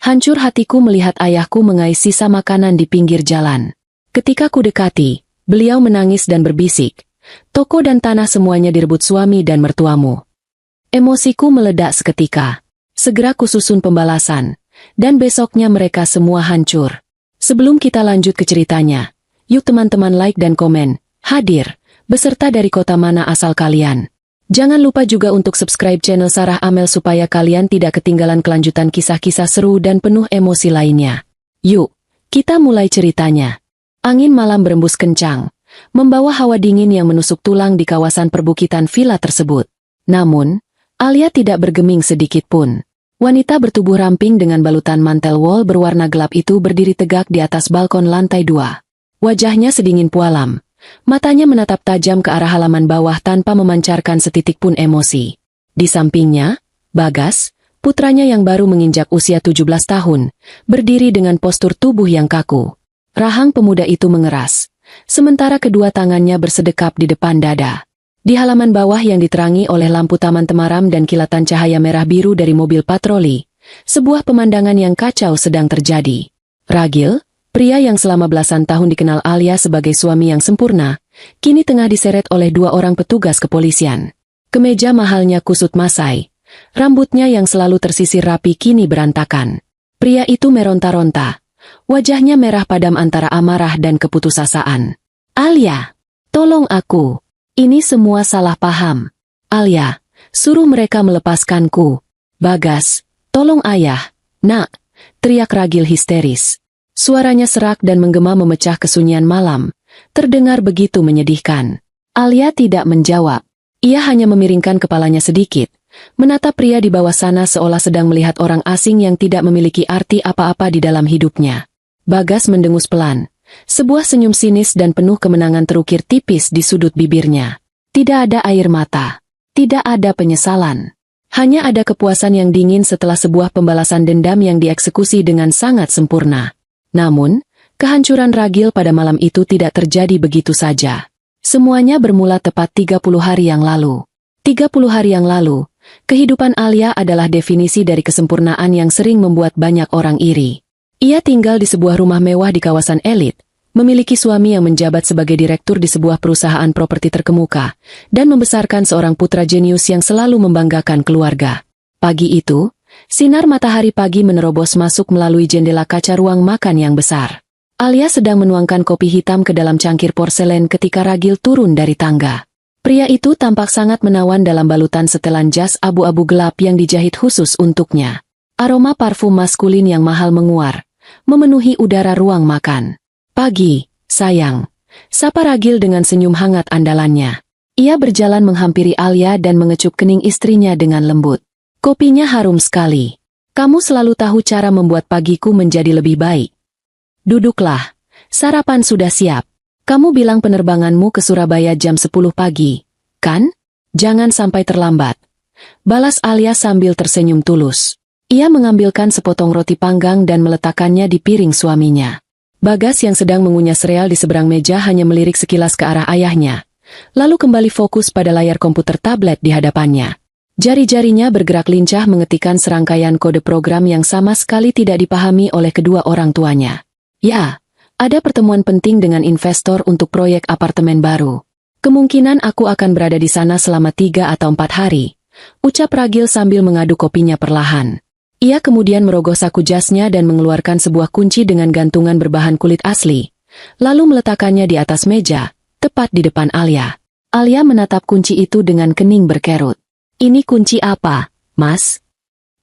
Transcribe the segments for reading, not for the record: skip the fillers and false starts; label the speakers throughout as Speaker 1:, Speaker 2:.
Speaker 1: Hancur hatiku melihat ayahku mengais sisa makanan di pinggir jalan. Ketika ku dekati, beliau menangis dan berbisik, "Toko dan tanah semuanya direbut suami dan mertuamu." Emosiku meledak seketika. Segera kususun pembalasan, dan besoknya mereka semua hancur. Sebelum kita lanjut ke ceritanya, yuk teman-teman like dan komen, hadir, beserta dari kota mana asal kalian. Jangan lupa juga untuk subscribe channel Sarah Amel supaya kalian tidak ketinggalan kelanjutan kisah-kisah seru dan penuh emosi lainnya. Yuk, kita mulai ceritanya. Angin malam berembus kencang, membawa hawa dingin yang menusuk tulang di kawasan perbukitan villa tersebut. Namun, Alia tidak bergeming sedikit pun. Wanita bertubuh ramping dengan balutan mantel wol berwarna gelap itu berdiri tegak di atas balkon lantai 2. Wajahnya sedingin pualam. Matanya menatap tajam ke arah halaman bawah tanpa memancarkan setitik pun emosi. Di sampingnya, Bagas, putranya yang baru menginjak usia 17 tahun, berdiri dengan postur tubuh yang kaku. Rahang pemuda itu mengeras, sementara kedua tangannya bersedekap di depan dada. Di halaman bawah yang diterangi oleh lampu taman temaram dan kilatan cahaya merah biru dari mobil patroli, sebuah pemandangan yang kacau sedang terjadi. Ragil, pria yang selama belasan tahun dikenal Alia sebagai suami yang sempurna, kini tengah diseret oleh 2 orang petugas kepolisian. Kemeja mahalnya kusut masai, rambutnya yang selalu tersisir rapi kini berantakan. Pria itu meronta-ronta, wajahnya merah padam antara amarah dan keputusasaan. "Alia, tolong aku. Ini semua salah paham. Alia, suruh mereka melepaskanku." "Bagas, tolong ayah, nak," teriak Ragil histeris. Suaranya serak dan menggema memecah kesunyian malam, terdengar begitu menyedihkan. Alia tidak menjawab. Ia hanya memiringkan kepalanya sedikit, menatap pria di bawah sana seolah sedang melihat orang asing yang tidak memiliki arti apa-apa di dalam hidupnya. Bagas mendengus pelan. Sebuah senyum sinis dan penuh kemenangan terukir tipis di sudut bibirnya. Tidak ada air mata. Tidak ada penyesalan. Hanya ada kepuasan yang dingin setelah sebuah pembalasan dendam yang dieksekusi dengan sangat sempurna. Namun, kehancuran Ragil pada malam itu tidak terjadi begitu saja. Semuanya bermula tepat 30 hari yang lalu. 30 hari yang lalu, kehidupan Alia adalah definisi dari kesempurnaan yang sering membuat banyak orang iri. Ia tinggal di sebuah rumah mewah di kawasan elit, memiliki suami yang menjabat sebagai direktur di sebuah perusahaan properti terkemuka, dan membesarkan seorang putra jenius yang selalu membanggakan keluarga. Pagi itu, sinar matahari pagi menerobos masuk melalui jendela kaca ruang makan yang besar. Alia sedang menuangkan kopi hitam ke dalam cangkir porselen ketika Ragil turun dari tangga. Pria itu tampak sangat menawan dalam balutan setelan jas abu-abu gelap yang dijahit khusus untuknya. Aroma parfum maskulin yang mahal menguar, memenuhi udara ruang makan. "Pagi, sayang," sapa Ragil dengan senyum hangat andalannya. Ia berjalan menghampiri Alia dan mengecup kening istrinya dengan lembut. "Kopinya harum sekali. Kamu selalu tahu cara membuat pagiku menjadi lebih baik. Duduklah, sarapan sudah siap. Kamu bilang penerbanganmu ke Surabaya jam 10 pagi, kan? Jangan sampai terlambat," balas Alia sambil tersenyum tulus. Ia mengambilkan sepotong roti panggang dan meletakkannya di piring suaminya. Bagas yang sedang mengunyah sereal di seberang meja hanya melirik sekilas ke arah ayahnya, lalu kembali fokus pada layar komputer tablet di hadapannya. Jari-jarinya bergerak lincah mengetikkan serangkaian kode program yang sama sekali tidak dipahami oleh kedua orang tuanya. "Ya, ada pertemuan penting dengan investor untuk proyek apartemen baru. Kemungkinan aku akan berada di sana selama 3 atau 4 hari, ucap Ragil sambil mengaduk kopinya perlahan. Ia kemudian merogoh saku jasnya dan mengeluarkan sebuah kunci dengan gantungan berbahan kulit asli, lalu meletakkannya di atas meja, tepat di depan Alia. Alia menatap kunci itu dengan kening berkerut. "Ini kunci apa, Mas?"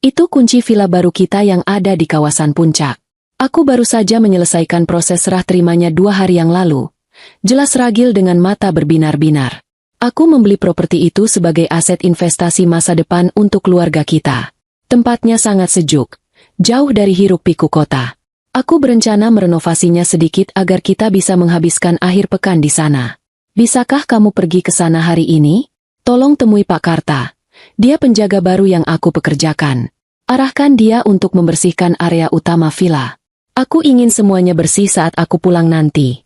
Speaker 1: "Itu kunci villa baru kita yang ada di kawasan puncak. Aku baru saja menyelesaikan proses serah terimanya 2 hari yang lalu," jelas Ragil dengan mata berbinar-binar. "Aku membeli properti itu sebagai aset investasi masa depan untuk keluarga kita. Tempatnya sangat sejuk, jauh dari hiruk-pikuk kota. Aku berencana merenovasinya sedikit agar kita bisa menghabiskan akhir pekan di sana. Bisakah kamu pergi ke sana hari ini? Tolong temui Pak Karta. Dia penjaga baru yang aku pekerjakan. Arahkan dia untuk membersihkan area utama villa. Aku ingin semuanya bersih saat aku pulang nanti."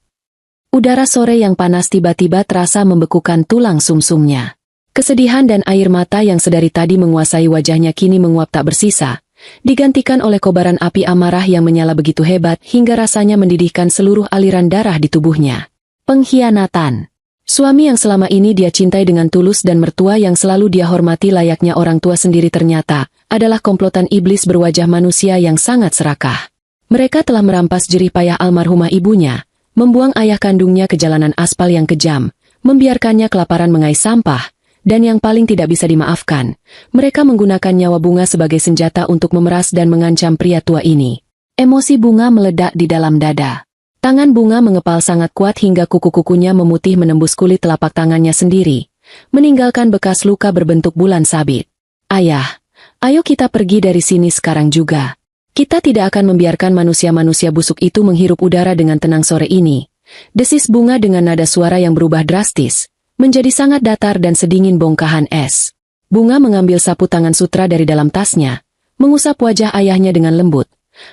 Speaker 1: Udara sore yang panas tiba-tiba terasa membekukan tulang sumsumnya. Kesedihan dan air mata yang sedari tadi menguasai wajahnya kini menguap tak bersisa, digantikan oleh kobaran api amarah yang menyala begitu hebat hingga rasanya mendidihkan seluruh aliran darah di tubuhnya. Pengkhianatan. Suami yang selama ini dia cintai dengan tulus dan mertua yang selalu dia hormati layaknya orang tua sendiri ternyata adalah komplotan iblis berwajah manusia yang sangat serakah. Mereka telah merampas jerih payah almarhumah ibunya, membuang ayah kandungnya ke jalanan aspal yang kejam, membiarkannya kelaparan mengais sampah, dan yang paling tidak bisa dimaafkan, mereka menggunakan nyawa Bunga sebagai senjata untuk memeras dan mengancam pria tua ini. Emosi Bunga meledak di dalam dada. Tangan Bunga mengepal sangat kuat hingga kuku-kukunya memutih menembus kulit telapak tangannya sendiri, meninggalkan bekas luka berbentuk bulan sabit. Ayah, ayo kita pergi dari sini sekarang juga. Kita tidak akan membiarkan manusia-manusia busuk itu menghirup udara dengan tenang sore ini. Desis Bunga dengan nada suara yang berubah drastis, menjadi sangat datar dan sedingin bongkahan es. Bunga mengambil sapu tangan sutra dari dalam tasnya, mengusap wajah ayahnya dengan lembut,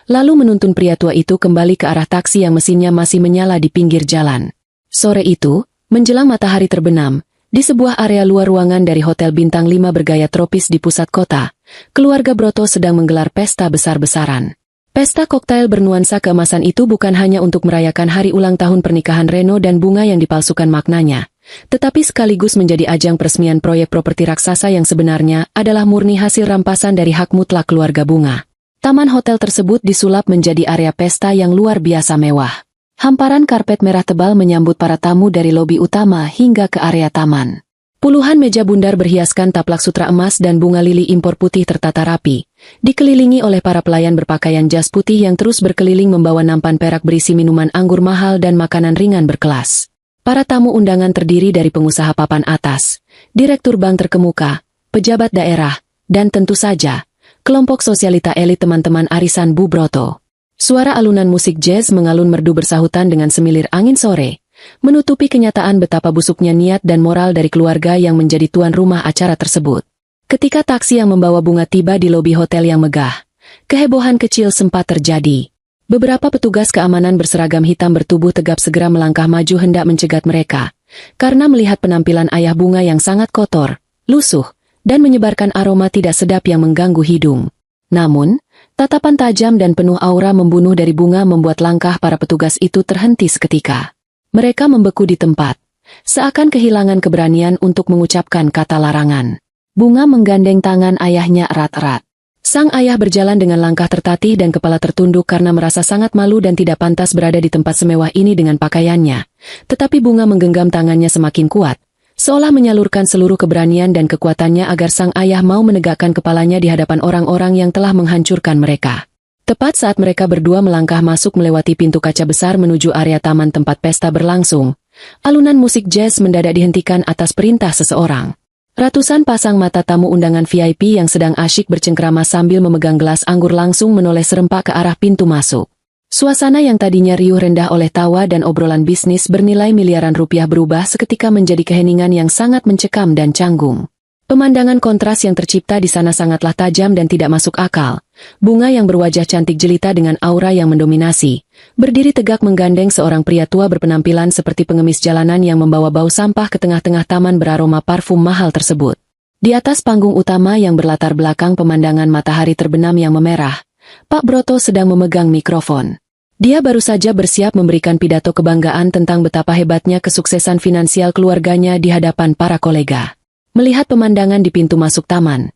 Speaker 1: lalu menuntun pria tua itu kembali ke arah taksi yang mesinnya masih menyala di pinggir jalan. Sore itu, menjelang matahari terbenam, di sebuah area luar ruangan dari Hotel Bintang 5 bergaya tropis di pusat kota, keluarga Broto sedang menggelar pesta besar-besaran. Pesta koktail bernuansa keemasan itu bukan hanya untuk merayakan hari ulang tahun pernikahan Reno dan Bunga yang dipalsukan maknanya, tetapi sekaligus menjadi ajang peresmian proyek properti raksasa yang sebenarnya adalah murni hasil rampasan dari hak mutlak keluarga Bunga. Taman hotel tersebut disulap menjadi area pesta yang luar biasa mewah. Hamparan karpet merah tebal menyambut para tamu dari lobi utama hingga ke area taman. Puluhan meja bundar berhiaskan taplak sutra emas dan bunga lili impor putih tertata rapi, dikelilingi oleh para pelayan berpakaian jas putih yang terus berkeliling membawa nampan perak berisi minuman anggur mahal dan makanan ringan berkelas. Para tamu undangan terdiri dari pengusaha papan atas, direktur bank terkemuka, pejabat daerah, dan tentu saja, kelompok sosialita elit teman-teman arisan Bu Broto. Suara alunan musik jazz mengalun merdu bersahutan dengan semilir angin sore, menutupi kenyataan betapa busuknya niat dan moral dari keluarga yang menjadi tuan rumah acara tersebut. Ketika taksi yang membawa Bunga tiba di lobi hotel yang megah, kehebohan kecil sempat terjadi. Beberapa petugas keamanan berseragam hitam bertubuh tegap segera melangkah maju hendak mencegat mereka, karena melihat penampilan ayah Bunga yang sangat kotor, lusuh, dan menyebarkan aroma tidak sedap yang mengganggu hidung. Namun, tatapan tajam dan penuh aura membunuh dari Bunga membuat langkah para petugas itu terhenti seketika. Mereka membeku di tempat, seakan kehilangan keberanian untuk mengucapkan kata larangan. Bunga menggandeng tangan ayahnya erat-erat. Sang ayah berjalan dengan langkah tertatih dan kepala tertunduk karena merasa sangat malu dan tidak pantas berada di tempat semewah ini dengan pakaiannya. Tetapi Bunga menggenggam tangannya semakin kuat, seolah menyalurkan seluruh keberanian dan kekuatannya agar sang ayah mau menegakkan kepalanya di hadapan orang-orang yang telah menghancurkan mereka. Tepat saat mereka berdua melangkah masuk melewati pintu kaca besar menuju area taman tempat pesta berlangsung, alunan musik jazz mendadak dihentikan atas perintah seseorang. Ratusan pasang mata tamu undangan VIP yang sedang asyik bercengkrama sambil memegang gelas anggur langsung menoleh serempak ke arah pintu masuk. Suasana yang tadinya riuh rendah oleh tawa dan obrolan bisnis bernilai miliaran rupiah berubah seketika menjadi keheningan yang sangat mencekam dan canggung. Pemandangan kontras yang tercipta di sana sangatlah tajam dan tidak masuk akal. Bunga yang berwajah cantik jelita dengan aura yang mendominasi, berdiri tegak menggandeng seorang pria tua berpenampilan seperti pengemis jalanan yang membawa bau sampah ke tengah-tengah taman beraroma parfum mahal tersebut. Di atas panggung utama yang berlatar belakang pemandangan matahari terbenam yang memerah, Pak Broto sedang memegang mikrofon. Dia baru saja bersiap memberikan pidato kebanggaan tentang betapa hebatnya kesuksesan finansial keluarganya di hadapan para kolega. Melihat pemandangan di pintu masuk taman,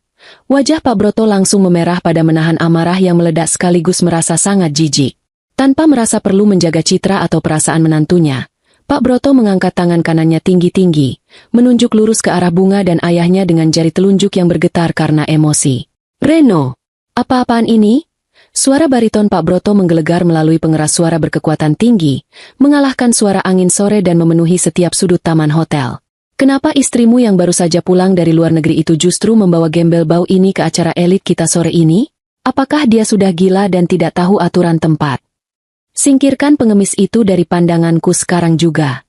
Speaker 1: wajah Pak Broto langsung memerah pada menahan amarah yang meledak sekaligus merasa sangat jijik. Tanpa merasa perlu menjaga citra atau perasaan menantunya, Pak Broto mengangkat tangan kanannya tinggi-tinggi, menunjuk lurus ke arah Bunga dan ayahnya dengan jari telunjuk yang bergetar karena emosi. "Reno, apa-apaan ini?" Suara bariton Pak Broto menggelegar melalui pengeras suara berkekuatan tinggi, mengalahkan suara angin sore dan memenuhi setiap sudut taman hotel. "Kenapa istrimu yang baru saja pulang dari luar negeri itu justru membawa gembel bau ini ke acara elit kita sore ini? Apakah dia sudah gila dan tidak tahu aturan tempat? Singkirkan pengemis itu dari pandanganku sekarang juga."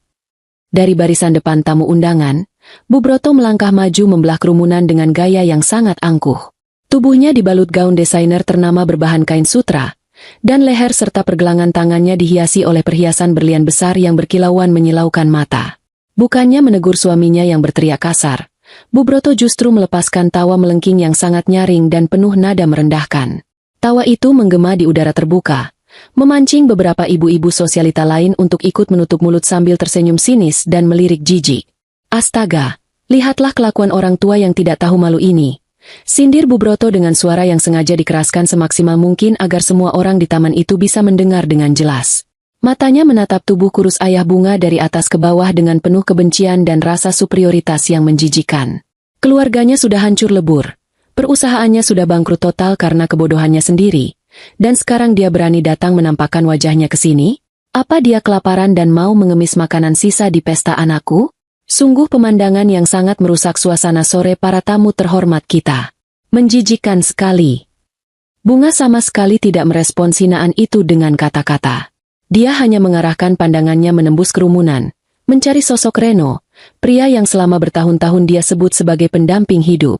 Speaker 1: Dari barisan depan tamu undangan, Bu Broto melangkah maju membelah kerumunan dengan gaya yang sangat angkuh. Tubuhnya dibalut gaun desainer ternama berbahan kain sutra, dan leher serta pergelangan tangannya dihiasi oleh perhiasan berlian besar yang berkilauan menyilaukan mata. Bukannya menegur suaminya yang berteriak kasar, Bu Broto justru melepaskan tawa melengking yang sangat nyaring dan penuh nada merendahkan. Tawa itu menggema di udara terbuka, memancing beberapa ibu-ibu sosialita lain untuk ikut menutup mulut sambil tersenyum sinis dan melirik jijik. Astaga, lihatlah kelakuan orang tua yang tidak tahu malu ini. Sindir Bu Broto dengan suara yang sengaja dikeraskan semaksimal mungkin agar semua orang di taman itu bisa mendengar dengan jelas. Matanya menatap tubuh kurus ayah Bunga dari atas ke bawah dengan penuh kebencian dan rasa superioritas yang menjijikan. Keluarganya sudah hancur lebur. Perusahaannya sudah bangkrut total karena kebodohannya sendiri. Dan sekarang dia berani datang menampakkan wajahnya ke sini? Apa dia kelaparan dan mau mengemis makanan sisa di pesta anakku? Sungguh pemandangan yang sangat merusak suasana sore para tamu terhormat kita. Menjijikkan sekali. Bunga sama sekali tidak merespons hinaan itu dengan kata-kata. Dia hanya mengarahkan pandangannya menembus kerumunan, mencari sosok Reno, pria yang selama bertahun-tahun dia sebut sebagai pendamping hidup.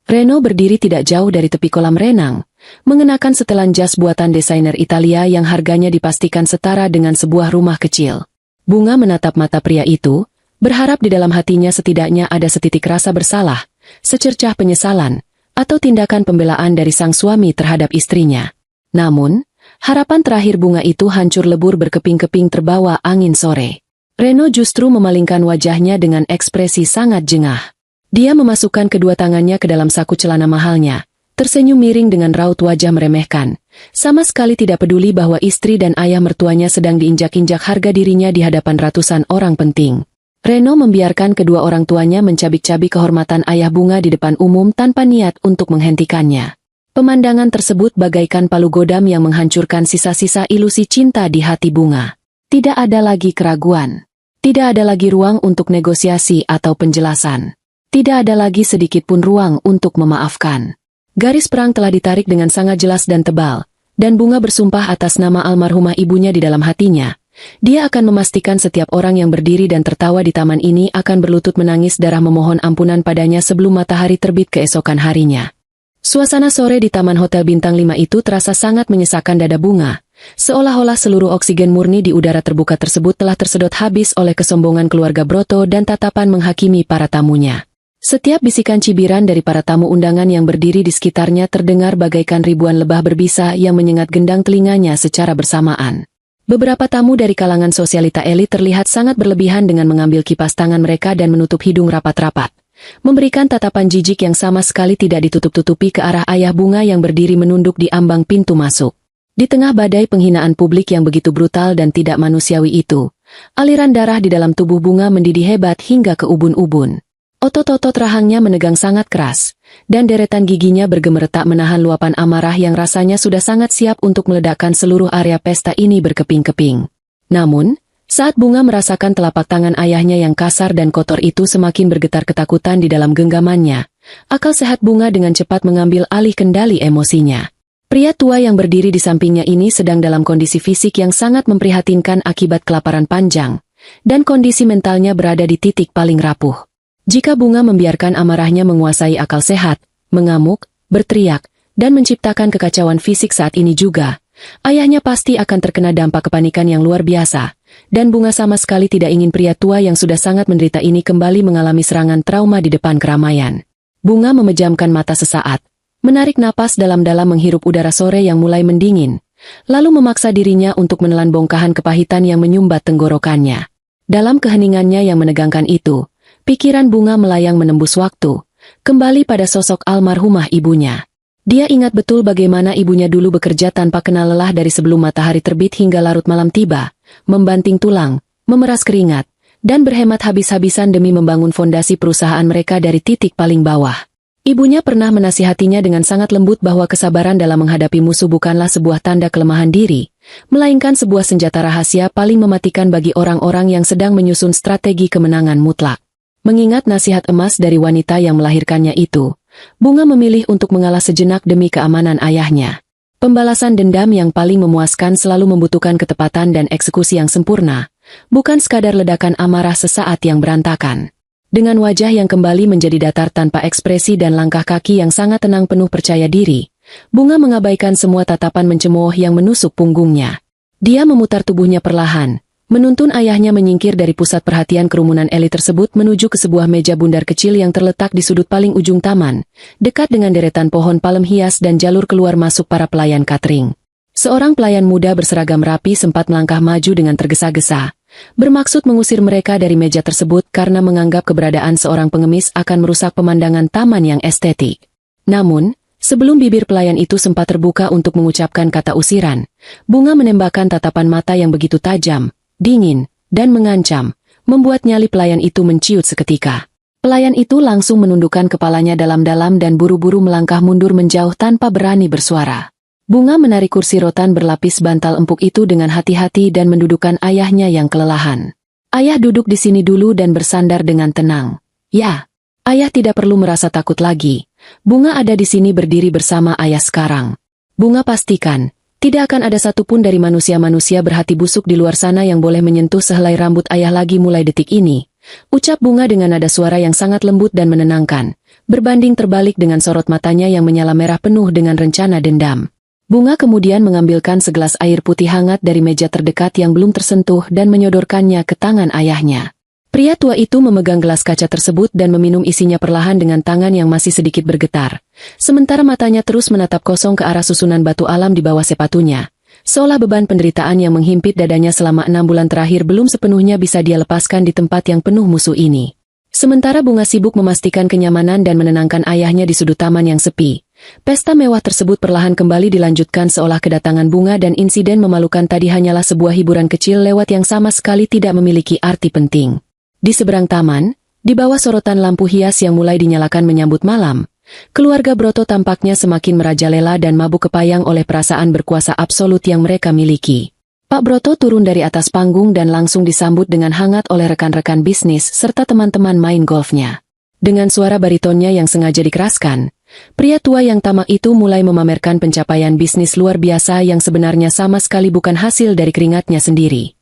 Speaker 1: Reno berdiri tidak jauh dari tepi kolam renang, mengenakan setelan jas buatan desainer Italia yang harganya dipastikan setara dengan sebuah rumah kecil. Bunga menatap mata pria itu, berharap di dalam hatinya setidaknya ada setitik rasa bersalah, secercah penyesalan, atau tindakan pembelaan dari sang suami terhadap istrinya. Namun, harapan terakhir Bunga itu hancur lebur berkeping-keping terbawa angin sore. Reno justru memalingkan wajahnya dengan ekspresi sangat jengah. Dia memasukkan kedua tangannya ke dalam saku celana mahalnya, tersenyum miring dengan raut wajah meremehkan, sama sekali tidak peduli bahwa istri dan ayah mertuanya sedang diinjak-injak harga dirinya di hadapan ratusan orang penting. Reno membiarkan kedua orang tuanya mencabik-cabik kehormatan ayah Bunga di depan umum tanpa niat untuk menghentikannya. Pemandangan tersebut bagaikan palu godam yang menghancurkan sisa-sisa ilusi cinta di hati Bunga. Tidak ada lagi keraguan. Tidak ada lagi ruang untuk negosiasi atau penjelasan. Tidak ada lagi sedikit pun ruang untuk memaafkan. Garis perang telah ditarik dengan sangat jelas dan tebal, dan Bunga bersumpah atas nama almarhumah ibunya di dalam hatinya. Dia akan memastikan setiap orang yang berdiri dan tertawa di taman ini akan berlutut menangis darah memohon ampunan padanya sebelum matahari terbit keesokan harinya. Suasana sore di Taman Hotel Bintang 5 itu terasa sangat menyesakan dada Bunga, seolah-olah seluruh oksigen murni di udara terbuka tersebut telah tersedot habis oleh kesombongan keluarga Broto dan tatapan menghakimi para tamunya. Setiap bisikan cibiran dari para tamu undangan yang berdiri di sekitarnya terdengar bagaikan ribuan lebah berbisa yang menyengat gendang telinganya secara bersamaan. Beberapa tamu dari kalangan sosialita elit terlihat sangat berlebihan dengan mengambil kipas tangan mereka dan menutup hidung rapat-rapat, memberikan tatapan jijik yang sama sekali tidak ditutup-tutupi ke arah ayah Bunga yang berdiri menunduk di ambang pintu masuk. Di tengah badai penghinaan publik yang begitu brutal dan tidak manusiawi itu, aliran darah di dalam tubuh Bunga mendidih hebat hingga ke ubun-ubun. Otot-otot rahangnya menegang sangat keras, dan deretan giginya bergemeretak menahan luapan amarah yang rasanya sudah sangat siap untuk meledakkan seluruh area pesta ini berkeping-keping. Namun, saat Bunga merasakan telapak tangan ayahnya yang kasar dan kotor itu semakin bergetar ketakutan di dalam genggamannya, akal sehat Bunga dengan cepat mengambil alih kendali emosinya. Pria tua yang berdiri di sampingnya ini sedang dalam kondisi fisik yang sangat memprihatinkan akibat kelaparan panjang, dan kondisi mentalnya berada di titik paling rapuh. Jika Bunga membiarkan amarahnya menguasai akal sehat, mengamuk, berteriak, dan menciptakan kekacauan fisik saat ini juga, ayahnya pasti akan terkena dampak kepanikan yang luar biasa, dan Bunga sama sekali tidak ingin pria tua yang sudah sangat menderita ini kembali mengalami serangan trauma di depan keramaian. Bunga memejamkan mata sesaat, menarik napas dalam-dalam menghirup udara sore yang mulai mendingin, lalu memaksa dirinya untuk menelan bongkahan kepahitan yang menyumbat tenggorokannya. Dalam keheningannya yang menegangkan itu, pikiran Bunga melayang menembus waktu, kembali pada sosok almarhumah ibunya. Dia ingat betul bagaimana ibunya dulu bekerja tanpa kenal lelah dari sebelum matahari terbit hingga larut malam tiba, membanting tulang, memeras keringat, dan berhemat habis-habisan demi membangun fondasi perusahaan mereka dari titik paling bawah. Ibunya pernah menasihatinya dengan sangat lembut bahwa kesabaran dalam menghadapi musuh bukanlah sebuah tanda kelemahan diri, melainkan sebuah senjata rahasia paling mematikan bagi orang-orang yang sedang menyusun strategi kemenangan mutlak. Mengingat nasihat emas dari wanita yang melahirkannya itu, Bunga memilih untuk mengalah sejenak demi keamanan ayahnya. Pembalasan dendam yang paling memuaskan selalu membutuhkan ketepatan dan eksekusi yang sempurna, bukan sekadar ledakan amarah sesaat yang berantakan. Dengan wajah yang kembali menjadi datar tanpa ekspresi dan langkah kaki yang sangat tenang penuh percaya diri, Bunga mengabaikan semua tatapan mencemooh yang menusuk punggungnya. Dia memutar tubuhnya perlahan, Menuntun ayahnya menyingkir dari pusat perhatian kerumunan elit tersebut menuju ke sebuah meja bundar kecil yang terletak di sudut paling ujung taman, dekat dengan deretan pohon palem hias dan jalur keluar masuk para pelayan catering. Seorang pelayan muda berseragam rapi sempat melangkah maju dengan tergesa-gesa, bermaksud mengusir mereka dari meja tersebut karena menganggap keberadaan seorang pengemis akan merusak pemandangan taman yang estetik. Namun, sebelum bibir pelayan itu sempat terbuka untuk mengucapkan kata usiran, Bunga menembakkan tatapan mata yang begitu tajam, dingin, dan mengancam, membuat nyali pelayan itu menciut seketika. Pelayan itu langsung menundukkan kepalanya dalam-dalam dan buru-buru melangkah mundur menjauh tanpa berani bersuara. Bunga menarik kursi rotan berlapis bantal empuk itu dengan hati-hati dan mendudukkan ayahnya yang kelelahan. Ayah duduk di sini dulu dan bersandar dengan tenang. Ya, ayah tidak perlu merasa takut lagi. Bunga ada di sini berdiri bersama ayah sekarang. Bunga pastikan, tidak akan ada satupun dari manusia-manusia berhati busuk di luar sana yang boleh menyentuh sehelai rambut ayah lagi mulai detik ini. Ucap Bunga dengan nada suara yang sangat lembut dan menenangkan, berbanding terbalik dengan sorot matanya yang menyala merah penuh dengan rencana dendam. Bunga kemudian mengambilkan segelas air putih hangat dari meja terdekat yang belum tersentuh dan menyodorkannya ke tangan ayahnya. Pria tua itu memegang gelas kaca tersebut dan meminum isinya perlahan dengan tangan yang masih sedikit bergetar. Sementara matanya terus menatap kosong ke arah susunan batu alam di bawah sepatunya. Seolah beban penderitaan yang menghimpit dadanya selama 6 bulan terakhir belum sepenuhnya bisa dia lepaskan di tempat yang penuh musuh ini. Sementara Bunga sibuk memastikan kenyamanan dan menenangkan ayahnya di sudut taman yang sepi, pesta mewah tersebut perlahan kembali dilanjutkan seolah kedatangan Bunga dan insiden memalukan tadi hanyalah sebuah hiburan kecil lewat yang sama sekali tidak memiliki arti penting. Di seberang taman, di bawah sorotan lampu hias yang mulai dinyalakan menyambut malam, keluarga Broto tampaknya semakin merajalela dan mabuk kepayang oleh perasaan berkuasa absolut yang mereka miliki. Pak Broto turun dari atas panggung dan langsung disambut dengan hangat oleh rekan-rekan bisnis serta teman-teman main golfnya. Dengan suara baritonnya yang sengaja dikeraskan, pria tua yang tamak itu mulai memamerkan pencapaian bisnis luar biasa yang sebenarnya sama sekali bukan hasil dari keringatnya sendiri.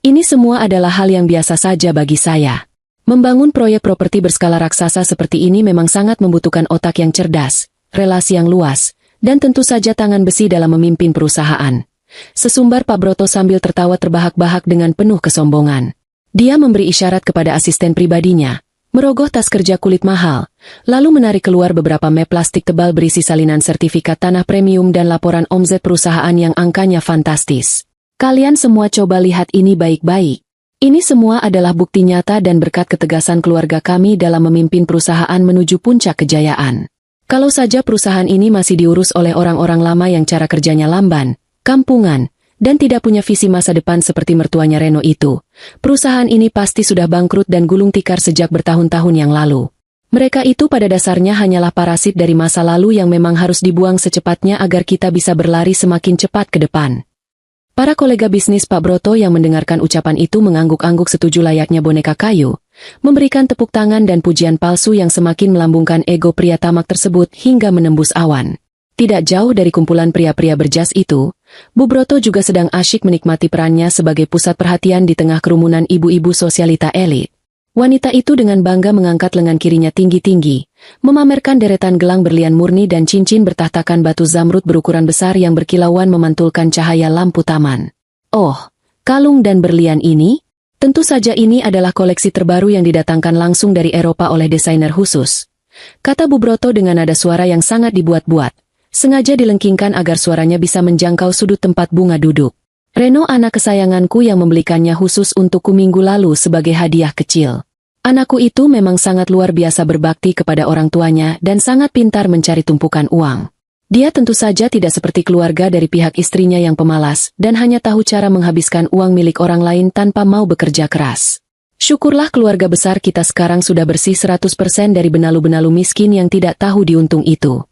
Speaker 1: Ini semua adalah hal yang biasa saja bagi saya. Membangun proyek properti berskala raksasa seperti ini memang sangat membutuhkan otak yang cerdas, relasi yang luas, dan tentu saja tangan besi dalam memimpin perusahaan. Sesumbar Pak Broto sambil tertawa terbahak-bahak dengan penuh kesombongan. Dia memberi isyarat kepada asisten pribadinya, merogoh tas kerja kulit mahal, lalu menarik keluar beberapa map plastik tebal berisi salinan sertifikat tanah premium dan laporan omzet perusahaan yang angkanya fantastis. Kalian semua coba lihat ini baik-baik. Ini semua adalah bukti nyata dan berkat ketegasan keluarga kami dalam memimpin perusahaan menuju puncak kejayaan. Kalau saja perusahaan ini masih diurus oleh orang-orang lama yang cara kerjanya lamban, kampungan, dan tidak punya visi masa depan seperti mertuanya Reno itu, perusahaan ini pasti sudah bangkrut dan gulung tikar sejak bertahun-tahun yang lalu. Mereka itu pada dasarnya hanyalah parasit dari masa lalu yang memang harus dibuang secepatnya agar kita bisa berlari semakin cepat ke depan. Para kolega bisnis Pak Broto yang mendengarkan ucapan itu mengangguk-angguk setuju layaknya boneka kayu, memberikan tepuk tangan dan pujian palsu yang semakin melambungkan ego pria tamak tersebut hingga menembus awan. Tidak jauh dari kumpulan pria-pria berjas itu, Bu Broto juga sedang asyik menikmati perannya sebagai pusat perhatian di tengah kerumunan ibu-ibu sosialita elit. Wanita itu dengan bangga mengangkat lengan kirinya tinggi-tinggi, memamerkan deretan gelang berlian murni dan cincin bertahtakan batu zamrud berukuran besar yang berkilauan memantulkan cahaya lampu taman. Oh, kalung dan berlian ini? Tentu saja ini adalah koleksi terbaru yang didatangkan langsung dari Eropa oleh desainer khusus, kata Bu Broto dengan nada suara yang sangat dibuat-buat, sengaja dilengkingkan agar suaranya bisa menjangkau sudut tempat Bunga duduk. Reno anak kesayanganku yang membelikannya khusus untukku minggu lalu sebagai hadiah kecil. Anakku itu memang sangat luar biasa berbakti kepada orang tuanya dan sangat pintar mencari tumpukan uang. Dia tentu saja tidak seperti keluarga dari pihak istrinya yang pemalas dan hanya tahu cara menghabiskan uang milik orang lain tanpa mau bekerja keras. Syukurlah keluarga besar kita sekarang sudah bersih 100% dari benalu-benalu miskin yang tidak tahu diuntung itu.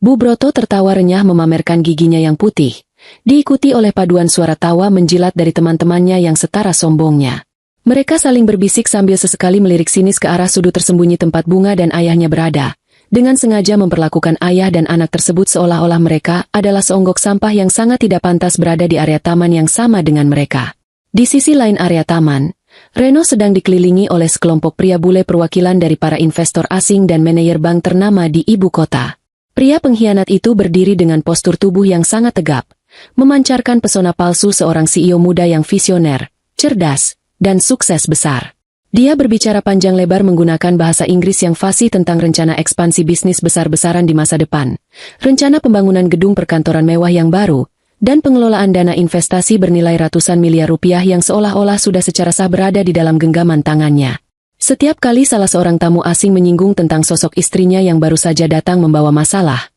Speaker 1: Bu Broto tertawa renyah memamerkan giginya yang putih, diikuti oleh paduan suara tawa menjilat dari teman-temannya yang setara sombongnya. Mereka saling berbisik sambil sesekali melirik sinis ke arah sudut tersembunyi tempat Bunga dan ayahnya berada, dengan sengaja memperlakukan ayah dan anak tersebut seolah-olah mereka adalah seonggok sampah yang sangat tidak pantas berada di area taman yang sama dengan mereka. Di sisi lain area taman, Reno sedang dikelilingi oleh sekelompok pria bule perwakilan dari para investor asing dan manajer bank ternama di ibu kota. Pria pengkhianat itu berdiri dengan postur tubuh yang sangat tegap, memancarkan pesona palsu seorang CEO muda yang visioner, cerdas, dan sukses besar. Dia berbicara panjang lebar menggunakan bahasa Inggris yang fasih tentang rencana ekspansi bisnis besar-besaran di masa depan, rencana pembangunan gedung perkantoran mewah yang baru, dan pengelolaan dana investasi bernilai ratusan miliar rupiah yang seolah-olah sudah secara sah berada di dalam genggaman tangannya. Setiap kali salah seorang tamu asing menyinggung tentang sosok istrinya yang baru saja datang membawa masalah,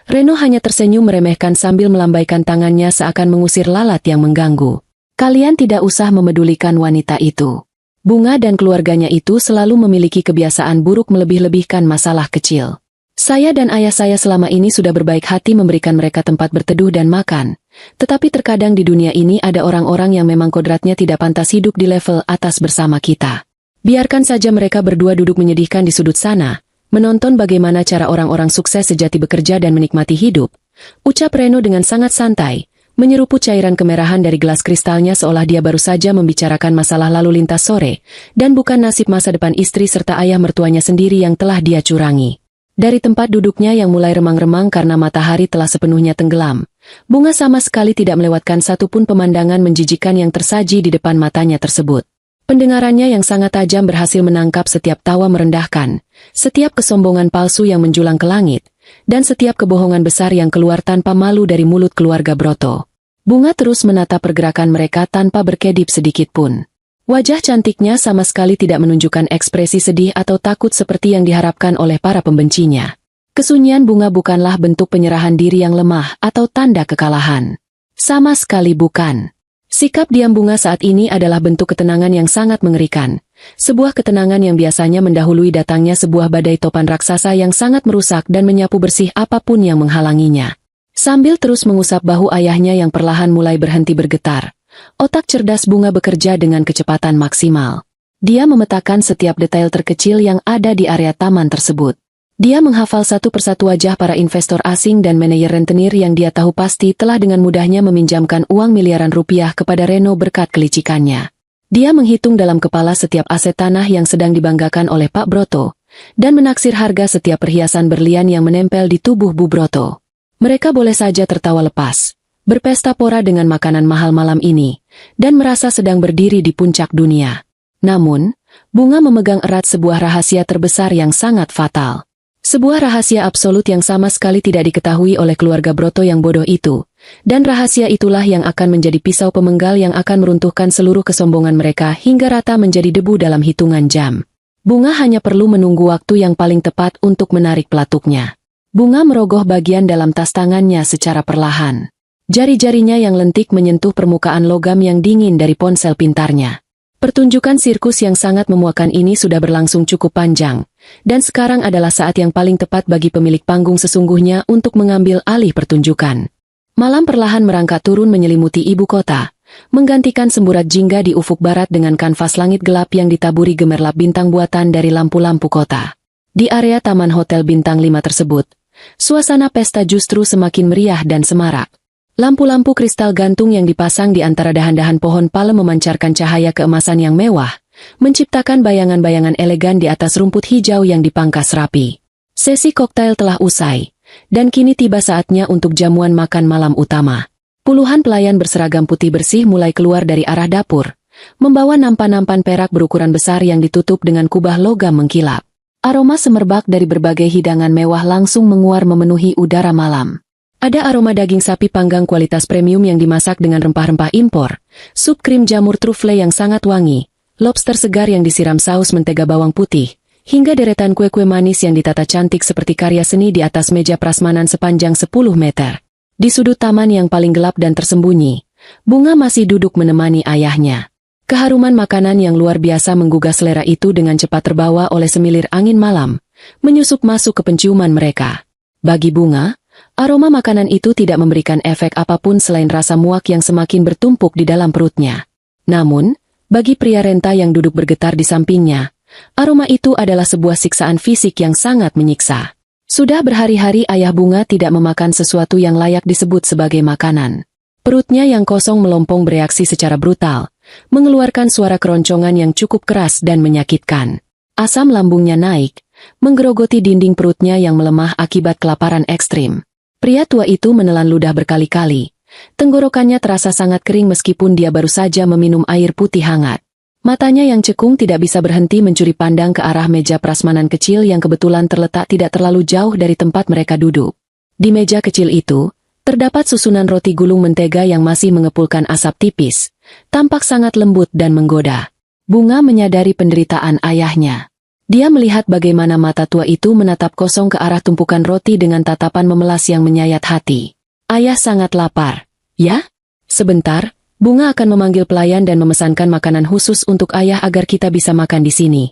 Speaker 1: Reno hanya tersenyum meremehkan sambil melambaikan tangannya seakan mengusir lalat yang mengganggu. Kalian tidak usah memedulikan wanita itu. Bunga dan keluarganya itu selalu memiliki kebiasaan buruk melebih-lebihkan masalah kecil. Saya dan ayah saya selama ini sudah berbaik hati memberikan mereka tempat berteduh dan makan. Tetapi terkadang di dunia ini ada orang-orang yang memang kodratnya tidak pantas hidup di level atas bersama kita. Biarkan saja mereka berdua duduk menyedihkan di sudut sana, menonton bagaimana cara orang-orang sukses sejati bekerja dan menikmati hidup, ucap Reno dengan sangat santai, menyeruput cairan kemerahan dari gelas kristalnya seolah dia baru saja membicarakan masalah lalu lintas sore, dan bukan nasib masa depan istri serta ayah mertuanya sendiri yang telah dia curangi. Dari tempat duduknya yang mulai remang-remang karena matahari telah sepenuhnya tenggelam, Bunga sama sekali tidak melewatkan satupun pemandangan menjijikan yang tersaji di depan matanya tersebut. Pendengarannya yang sangat tajam berhasil menangkap setiap tawa merendahkan, setiap kesombongan palsu yang menjulang ke langit, dan setiap kebohongan besar yang keluar tanpa malu dari mulut keluarga Broto. Bunga terus menatap pergerakan mereka tanpa berkedip sedikit pun. Wajah cantiknya sama sekali tidak menunjukkan ekspresi sedih atau takut seperti yang diharapkan oleh para pembencinya. Kesunyian Bunga bukanlah bentuk penyerahan diri yang lemah atau tanda kekalahan. Sama sekali bukan. Sikap diam Bunga saat ini adalah bentuk ketenangan yang sangat mengerikan. Sebuah ketenangan yang biasanya mendahului datangnya sebuah badai topan raksasa yang sangat merusak dan menyapu bersih apapun yang menghalanginya. Sambil terus mengusap bahu ayahnya yang perlahan mulai berhenti bergetar, otak cerdas Bunga bekerja dengan kecepatan maksimal. Dia memetakan setiap detail terkecil yang ada di area taman tersebut. Dia menghafal satu persatu wajah para investor asing dan manajer rentenir yang dia tahu pasti telah dengan mudahnya meminjamkan uang miliaran rupiah kepada Reno berkat kelicikannya. Dia menghitung dalam kepala setiap aset tanah yang sedang dibanggakan oleh Pak Broto, dan menaksir harga setiap perhiasan berlian yang menempel di tubuh Bu Broto. Mereka boleh saja tertawa lepas, berpesta pora dengan makanan mahal malam ini, dan merasa sedang berdiri di puncak dunia. Namun, Bunga memegang erat sebuah rahasia terbesar yang sangat fatal. Sebuah rahasia absolut yang sama sekali tidak diketahui oleh keluarga Broto yang bodoh itu, dan rahasia itulah yang akan menjadi pisau pemenggal yang akan meruntuhkan seluruh kesombongan mereka hingga rata menjadi debu dalam hitungan jam. Bunga hanya perlu menunggu waktu yang paling tepat untuk menarik pelatuknya. Bunga merogoh bagian dalam tas tangannya secara perlahan. Jari-jarinya yang lentik menyentuh permukaan logam yang dingin dari ponsel pintarnya. Pertunjukan sirkus yang sangat memuakan ini sudah berlangsung cukup panjang, dan sekarang adalah saat yang paling tepat bagi pemilik panggung sesungguhnya untuk mengambil alih pertunjukan. Malam perlahan merangkak turun menyelimuti ibu kota, menggantikan semburat jingga di ufuk barat dengan kanvas langit gelap yang ditaburi gemerlap bintang buatan dari lampu-lampu kota. Di area taman Hotel Bintang 5 tersebut, suasana pesta justru semakin meriah dan semarak. Lampu-lampu kristal gantung yang dipasang di antara dahan-dahan pohon palem memancarkan cahaya keemasan yang mewah, menciptakan bayangan-bayangan elegan di atas rumput hijau yang dipangkas rapi. Sesi koktail telah usai, dan kini tiba saatnya untuk jamuan makan malam utama. Puluhan pelayan berseragam putih bersih mulai keluar dari arah dapur, membawa nampan-nampan perak berukuran besar yang ditutup dengan kubah logam mengkilap. Aroma semerbak dari berbagai hidangan mewah langsung menguar memenuhi udara malam. Ada aroma daging sapi panggang kualitas premium yang dimasak dengan rempah-rempah impor, sup krim jamur trufle yang sangat wangi, lobster segar yang disiram saus mentega bawang putih, hingga deretan kue-kue manis yang ditata cantik seperti karya seni di atas meja prasmanan sepanjang 10 meter. Di sudut taman yang paling gelap dan tersembunyi, Bunga masih duduk menemani ayahnya. Keharuman makanan yang luar biasa menggugah selera itu dengan cepat terbawa oleh semilir angin malam, menyusup masuk ke penciuman mereka. Bagi Bunga, aroma makanan itu tidak memberikan efek apapun selain rasa muak yang semakin bertumpuk di dalam perutnya. Namun, bagi pria renta yang duduk bergetar di sampingnya, aroma itu adalah sebuah siksaan fisik yang sangat menyiksa. Sudah berhari-hari ayah Bunga tidak memakan sesuatu yang layak disebut sebagai makanan. Perutnya yang kosong melompong bereaksi secara brutal, mengeluarkan suara keroncongan yang cukup keras dan menyakitkan. Asam lambungnya naik, menggerogoti dinding perutnya yang melemah akibat kelaparan ekstrim. Pria tua itu menelan ludah berkali-kali, Tenggorokannya terasa sangat kering meskipun dia baru saja meminum air putih hangat. Matanya yang cekung tidak bisa berhenti mencuri pandang ke arah meja prasmanan kecil yang kebetulan terletak tidak terlalu jauh dari tempat mereka duduk. Di meja kecil itu, terdapat susunan roti gulung mentega yang masih mengepulkan asap tipis, tampak sangat lembut dan menggoda. Bunga menyadari penderitaan ayahnya. Dia melihat bagaimana mata tua itu menatap kosong ke arah tumpukan roti dengan tatapan memelas yang menyayat hati. Ayah sangat lapar. Ya? Sebentar, Bunga akan memanggil pelayan dan memesankan makanan khusus untuk ayah agar kita bisa makan di sini.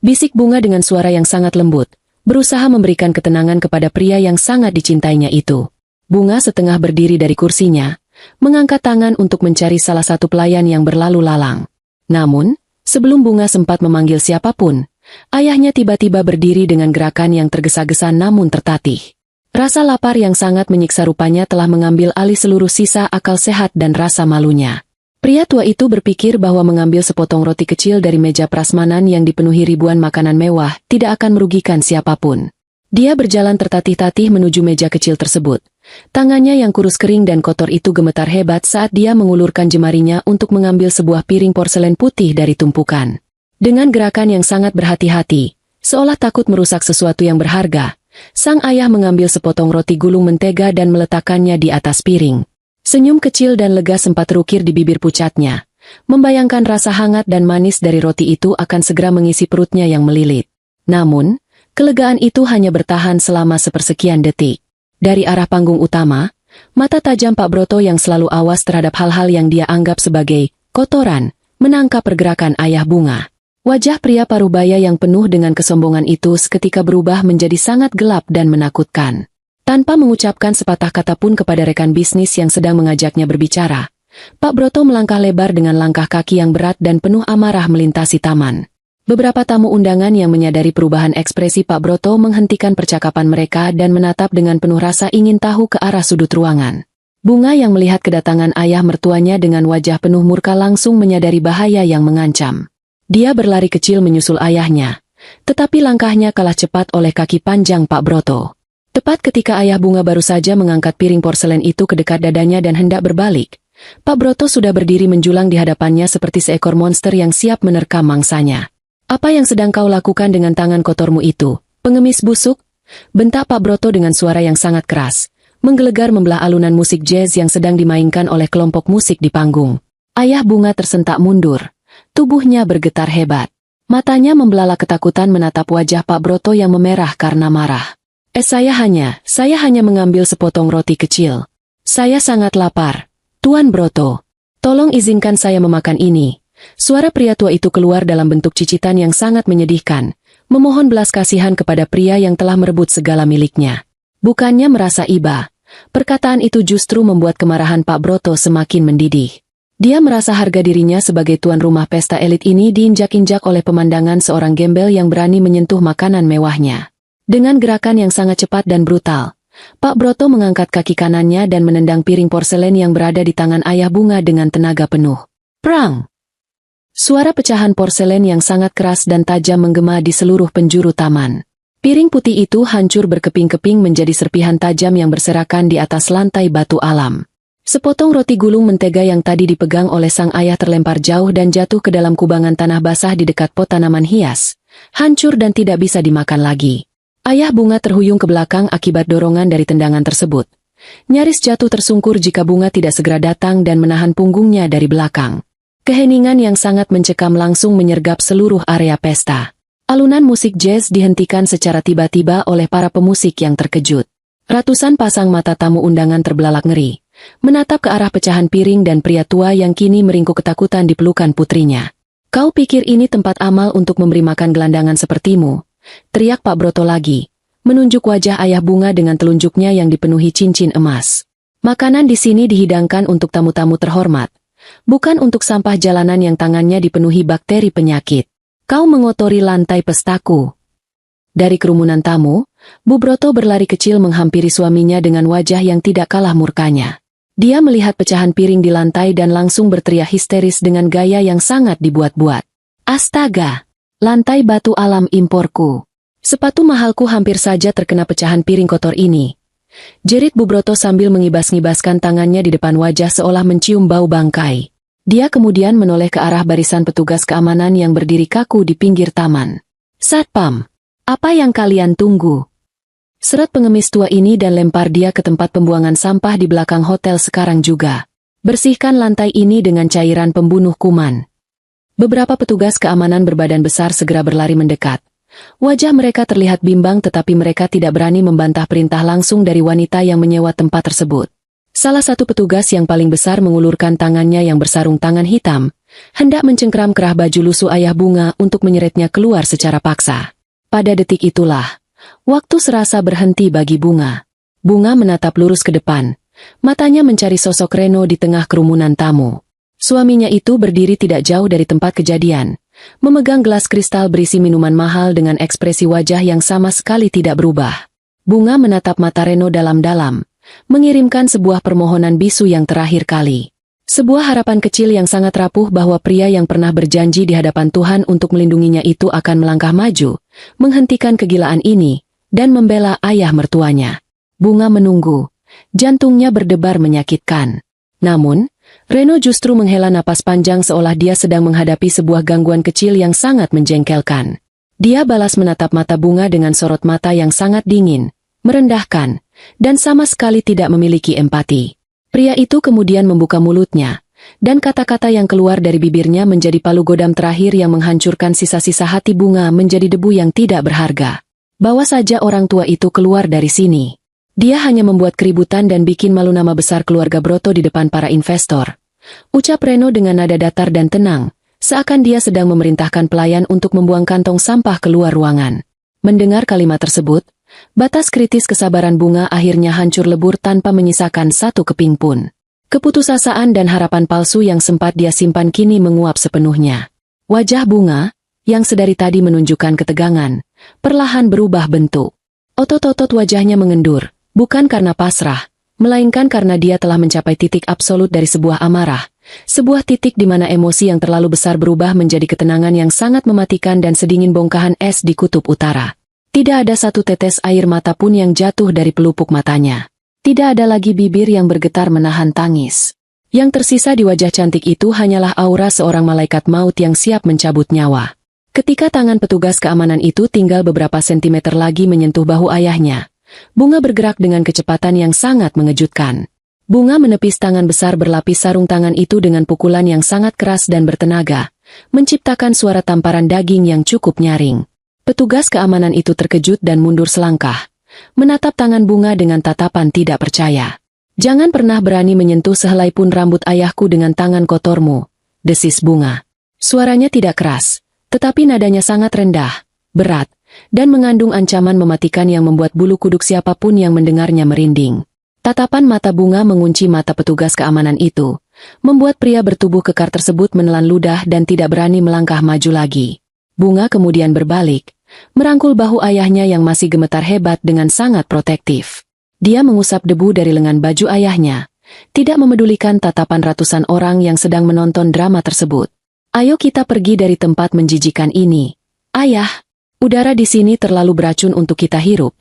Speaker 1: Bisik Bunga dengan suara yang sangat lembut, berusaha memberikan ketenangan kepada pria yang sangat dicintainya itu. Bunga setengah berdiri dari kursinya, mengangkat tangan untuk mencari salah satu pelayan yang berlalu lalang. Namun, sebelum Bunga sempat memanggil siapapun, ayahnya tiba-tiba berdiri dengan gerakan yang tergesa-gesa namun tertatih. Rasa lapar yang sangat menyiksa rupanya telah mengambil alih seluruh sisa akal sehat dan rasa malunya. Pria tua itu berpikir bahwa mengambil sepotong roti kecil dari meja prasmanan yang dipenuhi ribuan makanan mewah tidak akan merugikan siapapun. Dia berjalan tertatih-tatih menuju meja kecil tersebut. Tangannya yang kurus kering dan kotor itu gemetar hebat saat dia mengulurkan jemarinya untuk mengambil sebuah piring porselen putih dari tumpukan. Dengan gerakan yang sangat berhati-hati, seolah takut merusak sesuatu yang berharga, sang ayah mengambil sepotong roti gulung mentega dan meletakkannya di atas piring. Senyum kecil dan lega sempat terukir di bibir pucatnya, membayangkan rasa hangat dan manis dari roti itu akan segera mengisi perutnya yang melilit. Namun, kelegaan itu hanya bertahan selama sepersekian detik. Dari arah panggung utama, mata tajam Pak Broto yang selalu awas terhadap hal-hal yang dia anggap sebagai kotoran, menangkap pergerakan ayah Bunga. Wajah pria parubaya yang penuh dengan kesombongan itu seketika berubah menjadi sangat gelap dan menakutkan. Tanpa mengucapkan sepatah kata pun kepada rekan bisnis yang sedang mengajaknya berbicara, Pak Broto melangkah lebar dengan langkah kaki yang berat dan penuh amarah melintasi taman. Beberapa tamu undangan yang menyadari perubahan ekspresi Pak Broto menghentikan percakapan mereka dan menatap dengan penuh rasa ingin tahu ke arah sudut ruangan. Bunga yang melihat kedatangan ayah mertuanya dengan wajah penuh murka langsung menyadari bahaya yang mengancam. Dia berlari kecil menyusul ayahnya, tetapi langkahnya kalah cepat oleh kaki panjang Pak Broto. Tepat ketika ayah Bunga baru saja mengangkat piring porselen itu ke dekat dadanya dan hendak berbalik, Pak Broto sudah berdiri menjulang di hadapannya seperti seekor monster yang siap menerkam mangsanya. "Apa yang sedang kau lakukan dengan tangan kotormu itu, pengemis busuk?" bentak Pak Broto dengan suara yang sangat keras, menggelegar membelah alunan musik jazz yang sedang dimainkan oleh kelompok musik di panggung. Ayah Bunga tersentak mundur. Tubuhnya bergetar hebat. Matanya membelalak ketakutan menatap wajah Pak Broto yang memerah karena marah. Saya hanya mengambil sepotong roti kecil. Saya sangat lapar. Tuan Broto, tolong izinkan saya memakan ini." Suara pria tua itu keluar dalam bentuk cicitan yang sangat menyedihkan, memohon belas kasihan kepada pria yang telah merebut segala miliknya. Bukannya merasa iba, perkataan itu justru membuat kemarahan Pak Broto semakin mendidih. Dia merasa harga dirinya sebagai tuan rumah pesta elit ini diinjak-injak oleh pemandangan seorang gembel yang berani menyentuh makanan mewahnya. Dengan gerakan yang sangat cepat dan brutal, Pak Broto mengangkat kaki kanannya dan menendang piring porselen yang berada di tangan ayah Bunga dengan tenaga penuh. Prang! Suara pecahan porselen yang sangat keras dan tajam menggema di seluruh penjuru taman. Piring putih itu hancur berkeping-keping menjadi serpihan tajam yang berserakan di atas lantai batu alam. Sepotong roti gulung mentega yang tadi dipegang oleh sang ayah terlempar jauh dan jatuh ke dalam kubangan tanah basah di dekat pot tanaman hias, hancur dan tidak bisa dimakan lagi. Ayah Bunga terhuyung ke belakang akibat dorongan dari tendangan tersebut. Nyaris jatuh tersungkur jika Bunga tidak segera datang dan menahan punggungnya dari belakang. Keheningan yang sangat mencekam langsung menyergap seluruh area pesta. Alunan musik jazz dihentikan secara tiba-tiba oleh para pemusik yang terkejut. Ratusan pasang mata tamu undangan terbelalak ngeri, menatap ke arah pecahan piring dan pria tua yang kini meringkuk ketakutan di pelukan putrinya. "Kau pikir ini tempat amal untuk memberi makan gelandangan sepertimu?" teriak Pak Broto lagi, menunjuk wajah ayah Bunga dengan telunjuknya yang dipenuhi cincin emas. "Makanan di sini dihidangkan untuk tamu-tamu terhormat, bukan untuk sampah jalanan yang tangannya dipenuhi bakteri penyakit. Kau mengotori lantai pestaku." Dari kerumunan tamu, Bu Broto berlari kecil menghampiri suaminya dengan wajah yang tidak kalah murkanya. Dia melihat pecahan piring di lantai dan langsung berteriak histeris dengan gaya yang sangat dibuat-buat. "Astaga! Lantai batu alam imporku. Sepatu mahalku hampir saja terkena pecahan piring kotor ini. jerit Bu Broto sambil mengibas-ngibaskan tangannya di depan wajah seolah mencium bau bangkai. Dia kemudian menoleh ke arah barisan petugas keamanan yang berdiri kaku di pinggir taman. "Satpam, apa yang kalian tunggu?" Seret pengemis tua ini dan lempar dia ke tempat pembuangan sampah di belakang hotel sekarang juga. "Bersihkan lantai ini dengan cairan pembunuh kuman." Beberapa petugas keamanan berbadan besar segera berlari mendekat. Wajah mereka terlihat bimbang tetapi mereka tidak berani membantah perintah langsung dari wanita yang menyewa tempat tersebut. Salah satu petugas yang paling besar mengulurkan tangannya yang bersarung tangan hitam, hendak mencengkram kerah baju lusuh ayah Bunga untuk menyeretnya keluar secara paksa. Pada detik itulah, waktu serasa berhenti bagi Bunga. Bunga menatap lurus ke depan, matanya mencari sosok Reno di tengah kerumunan tamu. Suaminya itu berdiri tidak jauh dari tempat kejadian, memegang gelas kristal berisi minuman mahal dengan ekspresi wajah yang sama sekali tidak berubah. Bunga menatap mata Reno dalam-dalam, mengirimkan sebuah permohonan bisu yang terakhir kali. Sebuah harapan kecil yang sangat rapuh bahwa pria yang pernah berjanji di hadapan Tuhan untuk melindunginya itu akan melangkah maju, menghentikan kegilaan ini, dan membela ayah mertuanya. Bunga menunggu, jantungnya berdebar menyakitkan. Namun, Reno justru menghela napas panjang seolah dia sedang menghadapi sebuah gangguan kecil yang sangat menjengkelkan. Dia balas menatap mata Bunga dengan sorot mata yang sangat dingin, merendahkan, dan sama sekali tidak memiliki empati. Pria itu kemudian membuka mulutnya, dan kata-kata yang keluar dari bibirnya menjadi palu godam terakhir yang menghancurkan sisa-sisa hati Bunga menjadi debu yang tidak berharga. Bawa saja orang tua itu keluar dari sini. Dia hanya membuat keributan dan bikin malu nama besar keluarga Broto di depan para investor. Ucap Reno dengan nada datar dan tenang, seakan dia sedang memerintahkan pelayan untuk membuang kantong sampah keluar ruangan. Mendengar kalimat tersebut, batas kritis kesabaran Bunga akhirnya hancur lebur tanpa menyisakan satu keping pun. Keputusasaan dan harapan palsu yang sempat dia simpan kini menguap sepenuhnya. Wajah Bunga, yang sedari tadi menunjukkan ketegangan, perlahan berubah bentuk. Otot-otot wajahnya mengendur, bukan karena pasrah, melainkan karena dia telah mencapai titik absolut dari sebuah amarah. Sebuah titik di mana emosi yang terlalu besar berubah menjadi ketenangan yang sangat mematikan dan sedingin bongkahan es di kutub utara. Tidak ada satu tetes air mata pun yang jatuh dari pelupuk matanya. Tidak ada lagi bibir yang bergetar menahan tangis. Yang tersisa di wajah cantik itu hanyalah aura seorang malaikat maut yang siap mencabut nyawa. Ketika tangan petugas keamanan itu tinggal beberapa sentimeter lagi menyentuh bahu ayahnya, Bunga bergerak dengan kecepatan yang sangat mengejutkan. Bunga menepis tangan besar berlapis sarung tangan itu dengan pukulan yang sangat keras dan bertenaga, menciptakan suara tamparan daging yang cukup nyaring. Petugas keamanan itu terkejut dan mundur selangkah, menatap tangan Bunga dengan tatapan tidak percaya. "Jangan pernah berani menyentuh sehelai pun rambut ayahku dengan tangan kotormu," desis Bunga. Suaranya tidak keras, tetapi nadanya sangat rendah, berat, dan mengandung ancaman mematikan yang membuat bulu kuduk siapapun yang mendengarnya merinding. Tatapan mata Bunga mengunci mata petugas keamanan itu, membuat pria bertubuh kekar tersebut menelan ludah dan tidak berani melangkah maju lagi. Bunga kemudian berbalik, merangkul bahu ayahnya yang masih gemetar hebat dengan sangat protektif. Dia mengusap debu dari lengan baju ayahnya, tidak memedulikan tatapan ratusan orang yang sedang menonton drama tersebut. "Ayo kita pergi dari tempat menjijikan ini. Ayah, udara di sini terlalu beracun untuk kita hirup,"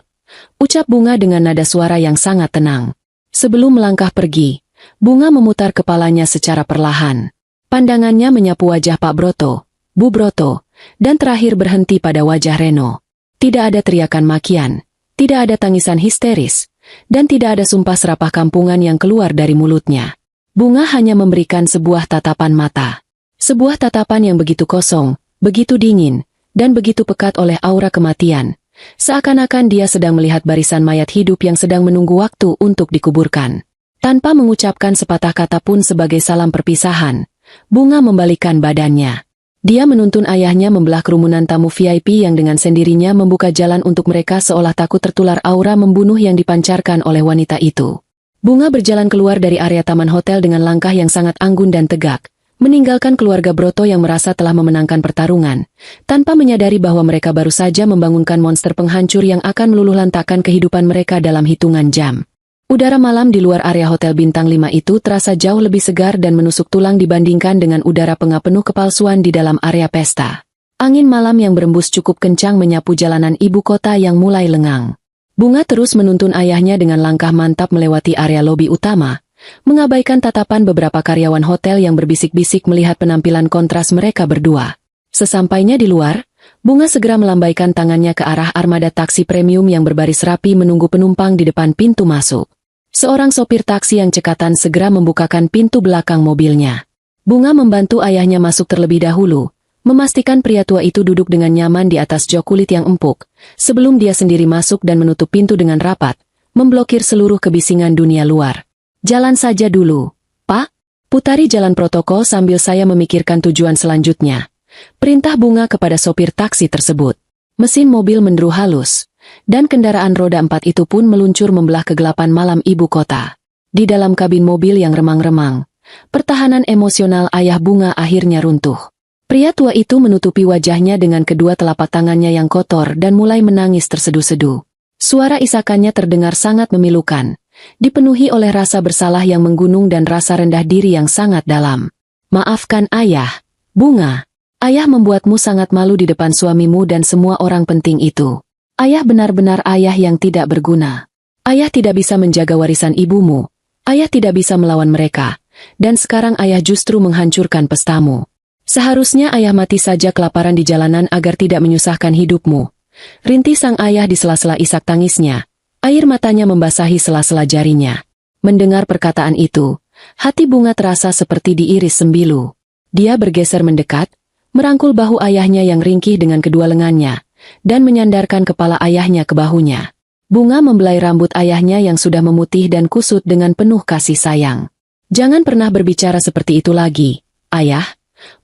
Speaker 1: ucap Bunga dengan nada suara yang sangat tenang. Sebelum melangkah pergi, Bunga memutar kepalanya secara perlahan. Pandangannya menyapu wajah Pak Broto, Bu Broto, dan terakhir berhenti pada wajah Reno. Tidak ada teriakan makian, tidak ada tangisan histeris, dan tidak ada sumpah serapah kampungan yang keluar dari mulutnya. Bunga hanya memberikan sebuah tatapan mata. Sebuah tatapan yang begitu kosong, begitu dingin, dan begitu pekat oleh aura kematian. Seakan-akan dia sedang melihat barisan mayat hidup yang sedang menunggu waktu untuk dikuburkan. Tanpa mengucapkan sepatah kata pun sebagai salam perpisahan, Bunga membalikkan badannya. Dia menuntun ayahnya membelah kerumunan tamu VIP yang dengan sendirinya membuka jalan untuk mereka seolah takut tertular aura membunuh yang dipancarkan oleh wanita itu. Bunga berjalan keluar dari area taman hotel dengan langkah yang sangat anggun dan tegak, meninggalkan keluarga Broto yang merasa telah memenangkan pertarungan, tanpa menyadari bahwa mereka baru saja membangunkan monster penghancur yang akan meluluhlantakkan kehidupan mereka dalam hitungan jam. Udara malam di luar area Hotel Bintang 5 itu terasa jauh lebih segar dan menusuk tulang dibandingkan dengan udara pengap penuh kepalsuan di dalam area pesta. Angin malam yang berembus cukup kencang menyapu jalanan ibu kota yang mulai lengang. Bunga terus menuntun ayahnya dengan langkah mantap melewati area lobi utama, mengabaikan tatapan beberapa karyawan hotel yang berbisik-bisik melihat penampilan kontras mereka berdua. Sesampainya di luar, Bunga segera melambaikan tangannya ke arah armada taksi premium yang berbaris rapi menunggu penumpang di depan pintu masuk. Seorang sopir taksi yang cekatan segera membukakan pintu belakang mobilnya. Bunga membantu ayahnya masuk terlebih dahulu, memastikan pria tua itu duduk dengan nyaman di atas jok kulit yang empuk, sebelum dia sendiri masuk dan menutup pintu dengan rapat, memblokir seluruh kebisingan dunia luar. Jalan saja dulu, Pak. Putari jalan protokol sambil saya memikirkan tujuan selanjutnya. Perintah Bunga kepada sopir taksi tersebut. Mesin mobil menderu halus, dan kendaraan roda 4 itu pun meluncur membelah kegelapan malam ibu kota. Di dalam kabin mobil yang remang-remang, pertahanan emosional ayah Bunga akhirnya runtuh. Pria tua itu menutupi wajahnya dengan kedua telapak tangannya yang kotor dan mulai menangis terseduh-seduh. Suara isakannya terdengar sangat memilukan, dipenuhi oleh rasa bersalah yang menggunung dan rasa rendah diri yang sangat dalam. Maafkan ayah, Bunga. Ayah membuatmu sangat malu di depan suamimu dan semua orang penting itu. Ayah benar-benar ayah yang tidak berguna. Ayah tidak bisa menjaga warisan ibumu. Ayah tidak bisa melawan mereka. Dan sekarang ayah justru menghancurkan pestamu. Seharusnya ayah mati saja kelaparan di jalanan agar tidak menyusahkan hidupmu. Rintih sang ayah di sela-sela isak tangisnya. Air matanya membasahi sela-sela jarinya. Mendengar perkataan itu, hati Bunga terasa seperti diiris sembilu. Dia bergeser mendekat, merangkul bahu ayahnya yang ringkih dengan kedua lengannya, dan menyandarkan kepala ayahnya ke bahunya. Bunga membelai rambut ayahnya yang sudah memutih dan kusut dengan penuh kasih sayang. Jangan pernah berbicara seperti itu lagi, ayah.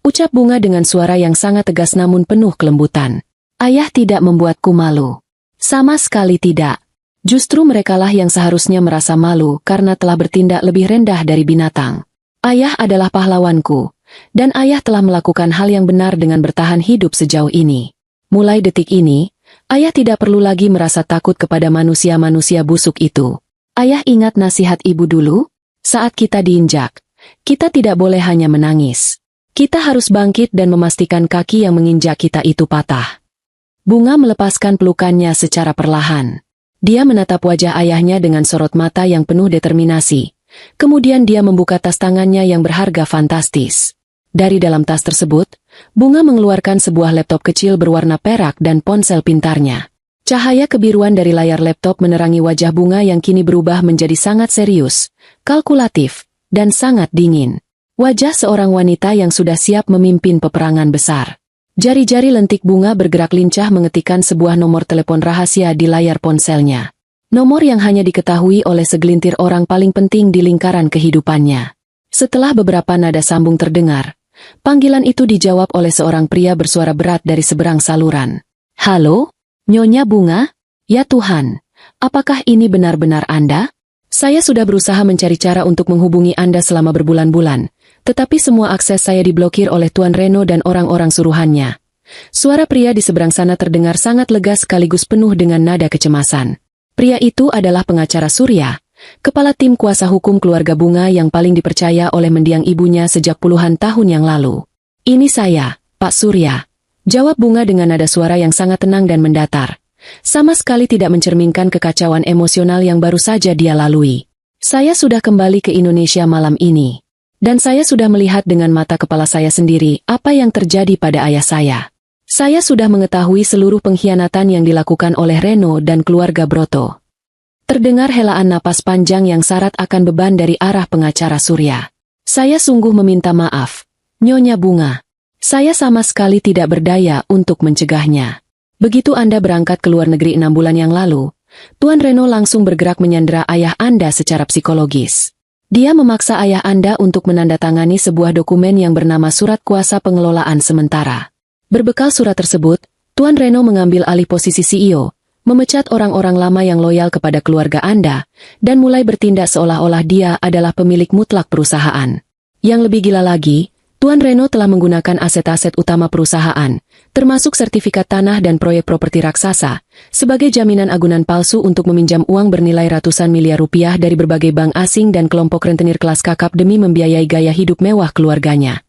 Speaker 1: Ucap Bunga dengan suara yang sangat tegas namun penuh kelembutan. Ayah tidak membuatku malu. Sama sekali tidak. Justru merekalah yang seharusnya merasa malu karena telah bertindak lebih rendah dari binatang. Ayah adalah pahlawanku, dan ayah telah melakukan hal yang benar dengan bertahan hidup sejauh ini. Mulai detik ini, ayah tidak perlu lagi merasa takut kepada manusia-manusia busuk itu. Ayah ingat nasihat ibu dulu? Saat kita diinjak, kita tidak boleh hanya menangis. Kita harus bangkit dan memastikan kaki yang menginjak kita itu patah. Bunga melepaskan pelukannya secara perlahan. Dia menatap wajah ayahnya dengan sorot mata yang penuh determinasi. Kemudian dia membuka tas tangannya yang berharga fantastis. Dari dalam tas tersebut, Bunga mengeluarkan sebuah laptop kecil berwarna perak dan ponsel pintarnya. Cahaya kebiruan dari layar laptop menerangi wajah Bunga yang kini berubah menjadi sangat serius, kalkulatif, dan sangat dingin. Wajah seorang wanita yang sudah siap memimpin peperangan besar. Jari-jari lentik Bunga bergerak lincah mengetikkan sebuah nomor telepon rahasia di layar ponselnya. Nomor yang hanya diketahui oleh segelintir orang paling penting di lingkaran kehidupannya. Setelah beberapa nada sambung terdengar, panggilan itu dijawab oleh seorang pria bersuara berat dari seberang saluran. Halo, Nyonya Bunga? Ya Tuhan, apakah ini benar-benar Anda? Saya sudah berusaha mencari cara untuk menghubungi Anda selama berbulan-bulan. Tetapi semua akses saya diblokir oleh Tuan Reno dan orang-orang suruhannya. Suara pria di seberang sana terdengar sangat lega sekaligus penuh dengan nada kecemasan. Pria itu adalah pengacara Surya, kepala tim kuasa hukum keluarga Bunga yang paling dipercaya oleh mendiang ibunya sejak puluhan tahun yang lalu. Ini saya, Pak Surya. Jawab Bunga dengan nada suara yang sangat tenang dan mendatar. Sama sekali tidak mencerminkan kekacauan emosional yang baru saja dia lalui. Saya sudah kembali ke Indonesia malam ini. Dan saya sudah melihat dengan mata kepala saya sendiri apa yang terjadi pada ayah saya. Saya sudah mengetahui seluruh pengkhianatan yang dilakukan oleh Reno dan keluarga Broto. Terdengar helaan napas panjang yang syarat akan beban dari arah pengacara Surya. Saya sungguh meminta maaf, Nyonya Bunga. Saya sama sekali tidak berdaya untuk mencegahnya. Begitu Anda berangkat ke luar negeri 6 bulan yang lalu, Tuan Reno langsung bergerak menyandera ayah Anda secara psikologis. Dia memaksa ayah Anda untuk menandatangani sebuah dokumen yang bernama Surat Kuasa Pengelolaan Sementara. Berbekal surat tersebut, Tuan Reno mengambil alih posisi CEO, memecat orang-orang lama yang loyal kepada keluarga Anda, dan mulai bertindak seolah-olah dia adalah pemilik mutlak perusahaan. Yang lebih gila lagi, Tuan Reno telah menggunakan aset-aset utama perusahaan, termasuk sertifikat tanah dan proyek properti raksasa, sebagai jaminan agunan palsu untuk meminjam uang bernilai ratusan miliar rupiah dari berbagai bank asing dan kelompok rentenir kelas kakap demi membiayai gaya hidup mewah keluarganya.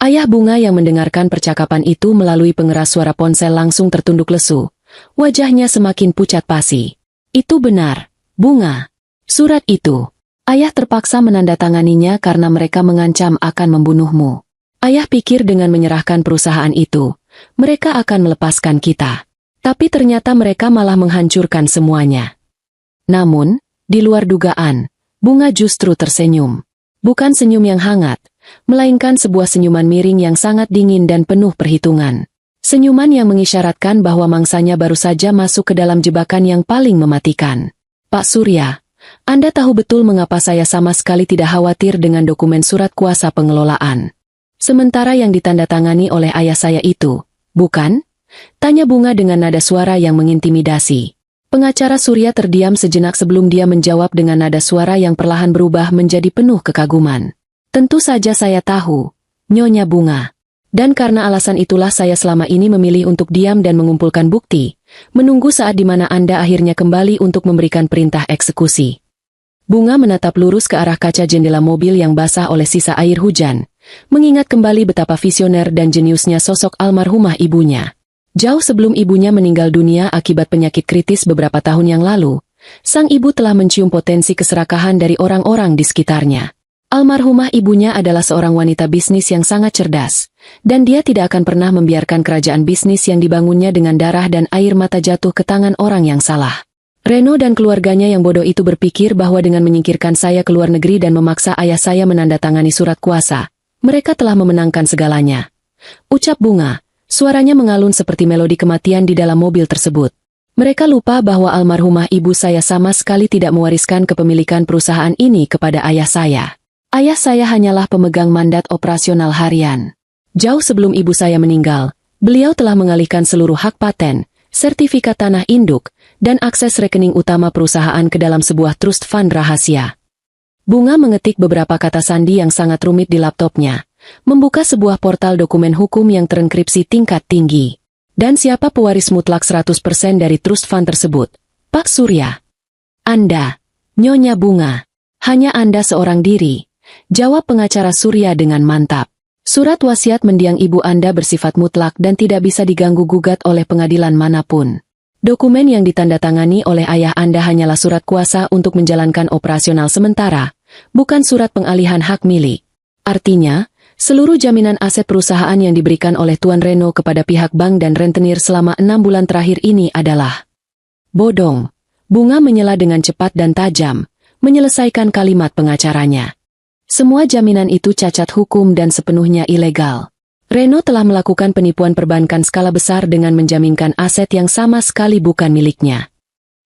Speaker 1: Ayah Bunga yang mendengarkan percakapan itu melalui pengeras suara ponsel langsung tertunduk lesu. Wajahnya semakin pucat pasi. Itu benar, Bunga. Surat itu. Ayah terpaksa menandatanganinya karena mereka mengancam akan membunuhmu. Ayah pikir dengan menyerahkan perusahaan itu, mereka akan melepaskan kita. Tapi ternyata mereka malah menghancurkan semuanya. Namun, di luar dugaan, Bunga justru tersenyum. Bukan senyum yang hangat, melainkan sebuah senyuman miring yang sangat dingin dan penuh perhitungan. Senyuman yang mengisyaratkan bahwa mangsanya baru saja masuk ke dalam jebakan yang paling mematikan. Pak Surya, Anda tahu betul mengapa saya sama sekali tidak khawatir dengan dokumen surat kuasa pengelolaan. Sementara yang ditandatangani oleh ayah saya itu, bukan? Tanya Bunga dengan nada suara yang mengintimidasi. Pengacara Surya terdiam sejenak sebelum dia menjawab dengan nada suara yang perlahan berubah menjadi penuh kekaguman. Tentu saja saya tahu, Nyonya Bunga. Dan karena alasan itulah saya selama ini memilih untuk diam dan mengumpulkan bukti, menunggu saat di mana Anda akhirnya kembali untuk memberikan perintah eksekusi. Bunga menatap lurus ke arah kaca jendela mobil yang basah oleh sisa air hujan, mengingat kembali betapa visioner dan jeniusnya sosok almarhumah ibunya. Jauh sebelum ibunya meninggal dunia akibat penyakit kritis beberapa tahun yang lalu, sang ibu telah mencium potensi keserakahan dari orang-orang di sekitarnya. Almarhumah ibunya adalah seorang wanita bisnis yang sangat cerdas, dan dia tidak akan pernah membiarkan kerajaan bisnis yang dibangunnya dengan darah dan air mata jatuh ke tangan orang yang salah. Reno dan keluarganya yang bodoh itu berpikir bahwa dengan menyingkirkan saya ke luar negeri dan memaksa ayah saya menandatangani surat kuasa, mereka telah memenangkan segalanya. Ucap Bunga, suaranya mengalun seperti melodi kematian di dalam mobil tersebut. Mereka lupa bahwa almarhumah ibu saya sama sekali tidak mewariskan kepemilikan perusahaan ini kepada ayah saya. Ayah saya hanyalah pemegang mandat operasional harian. Jauh sebelum ibu saya meninggal, beliau telah mengalihkan seluruh hak paten, sertifikat tanah induk, dan akses rekening utama perusahaan ke dalam sebuah trust fund rahasia. Bunga mengetik beberapa kata sandi yang sangat rumit di laptopnya, membuka sebuah portal dokumen hukum yang terenkripsi tingkat tinggi. Dan siapa pewaris mutlak 100% dari trust fund tersebut? Pak Surya. Anda, Nyonya Bunga. Hanya Anda seorang diri. Jawab pengacara Surya dengan mantap. Surat wasiat mendiang ibu Anda bersifat mutlak dan tidak bisa diganggu-gugat oleh pengadilan manapun. Dokumen yang ditandatangani oleh ayah Anda hanyalah surat kuasa untuk menjalankan operasional sementara, bukan surat pengalihan hak milik. Artinya, seluruh jaminan aset perusahaan yang diberikan oleh Tuan Reno kepada pihak bank dan rentenir selama 6 bulan terakhir ini adalah bodong. Bunga menyela dengan cepat dan tajam, menyelesaikan kalimat pengacaranya. Semua jaminan itu cacat hukum dan sepenuhnya ilegal. Reno telah melakukan penipuan perbankan skala besar dengan menjaminkan aset yang sama sekali bukan miliknya.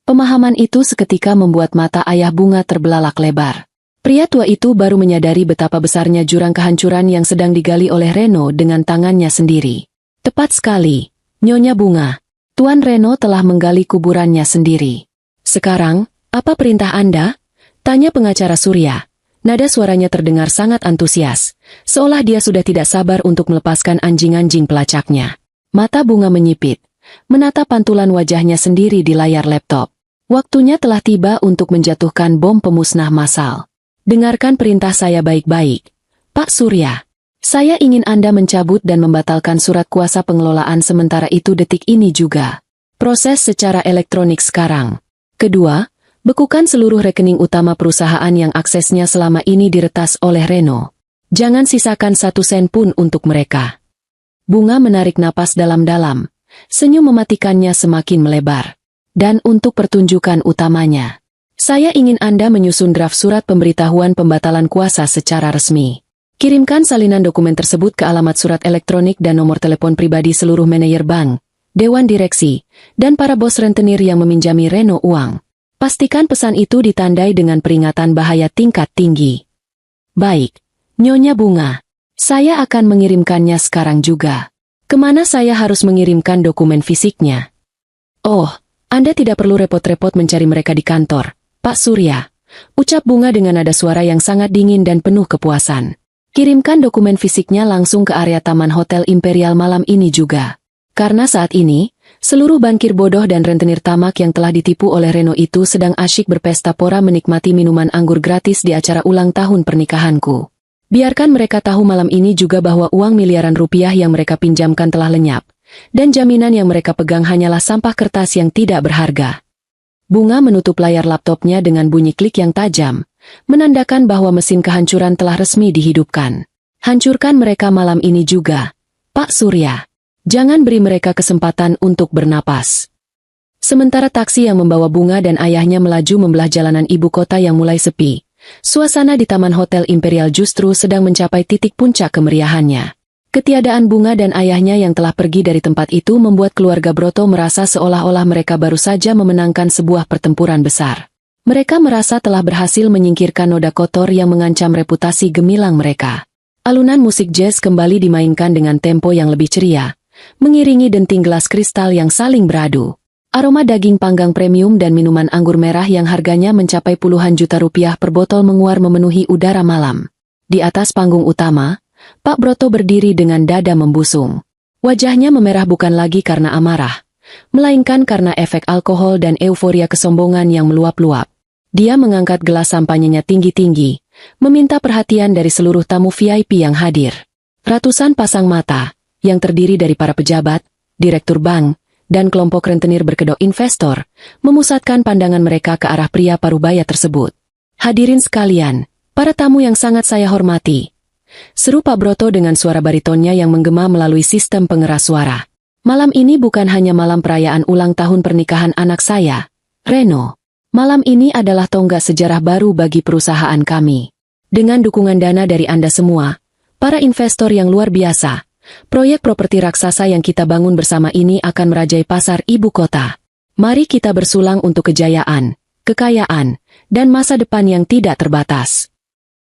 Speaker 1: Pemahaman itu seketika membuat mata ayah Bunga terbelalak lebar. Pria tua itu baru menyadari betapa besarnya jurang kehancuran yang sedang digali oleh Reno dengan tangannya sendiri. Tepat sekali, Nyonya Bunga. Tuan Reno telah menggali kuburannya sendiri. Sekarang, apa perintah Anda? Tanya pengacara Surya. Nada suaranya terdengar sangat antusias, seolah dia sudah tidak sabar untuk melepaskan anjing-anjing pelacaknya. Mata Bunga menyipit, menatap pantulan wajahnya sendiri di layar laptop. Waktunya telah tiba untuk menjatuhkan bom pemusnah massal. Dengarkan perintah saya baik-baik. Pak Surya, saya ingin Anda mencabut dan membatalkan surat kuasa pengelolaan sementara itu detik ini juga. Proses secara elektronik sekarang. Kedua, bekukan seluruh rekening utama perusahaan yang aksesnya selama ini diretas oleh Reno. Jangan sisakan 1 sen pun untuk mereka. Bunga menarik napas dalam-dalam, senyum mematikannya semakin melebar. Dan untuk pertunjukan utamanya, saya ingin Anda menyusun draft surat pemberitahuan pembatalan kuasa secara resmi. Kirimkan salinan dokumen tersebut ke alamat surat elektronik dan nomor telepon pribadi seluruh manajer bank, dewan direksi, dan para bos rentenir yang meminjami Reno uang. Pastikan pesan itu ditandai dengan peringatan bahaya tingkat tinggi. Baik, Nyonya Bunga. Saya akan mengirimkannya sekarang juga. Kemana saya harus mengirimkan dokumen fisiknya? Oh, Anda tidak perlu repot-repot mencari mereka di kantor, Pak Surya. Ucap Bunga dengan nada suara yang sangat dingin dan penuh kepuasan. Kirimkan dokumen fisiknya langsung ke area Taman Hotel Imperial malam ini juga. Karena saat ini, seluruh bankir bodoh dan rentenir tamak yang telah ditipu oleh Reno itu sedang asyik berpesta pora menikmati minuman anggur gratis di acara ulang tahun pernikahanku. Biarkan mereka tahu malam ini juga bahwa uang miliaran rupiah yang mereka pinjamkan telah lenyap, dan jaminan yang mereka pegang hanyalah sampah kertas yang tidak berharga. Bunga menutup layar laptopnya dengan bunyi klik yang tajam, menandakan bahwa mesin kehancuran telah resmi dihidupkan. Hancurkan mereka malam ini juga, Pak Surya. Jangan beri mereka kesempatan untuk bernapas. Sementara taksi yang membawa Bunga dan ayahnya melaju membelah jalanan ibu kota yang mulai sepi, suasana di Taman Hotel Imperial justru sedang mencapai titik puncak kemeriahannya. Ketiadaan Bunga dan ayahnya yang telah pergi dari tempat itu membuat keluarga Broto merasa seolah-olah mereka baru saja memenangkan sebuah pertempuran besar. Mereka merasa telah berhasil menyingkirkan noda kotor yang mengancam reputasi gemilang mereka. Alunan musik jazz kembali dimainkan dengan tempo yang lebih ceria, mengiringi denting gelas kristal yang saling beradu. Aroma daging panggang premium dan minuman anggur merah yang harganya mencapai puluhan juta rupiah per botol menguar memenuhi udara malam. Di atas panggung utama, Pak Broto berdiri dengan dada membusung. Wajahnya memerah bukan lagi karena amarah, melainkan karena efek alkohol dan euforia kesombongan yang meluap-luap. Dia mengangkat gelas sampanyenya tinggi-tinggi, meminta perhatian dari seluruh tamu VIP yang hadir. Ratusan pasang mata, yang terdiri dari para pejabat, direktur bank, dan kelompok rentenir berkedok investor, memusatkan pandangan mereka ke arah pria parubaya tersebut. Hadirin sekalian, para tamu yang sangat saya hormati, seru Pak Broto dengan suara baritonnya yang menggema melalui sistem pengeras suara. Malam ini bukan hanya malam perayaan ulang tahun pernikahan anak saya, Reno. Malam ini adalah tonggak sejarah baru bagi perusahaan kami. Dengan dukungan dana dari Anda semua, para investor yang luar biasa, proyek properti raksasa yang kita bangun bersama ini akan merajai pasar ibu kota. Mari kita bersulang untuk kejayaan, kekayaan, dan masa depan yang tidak terbatas.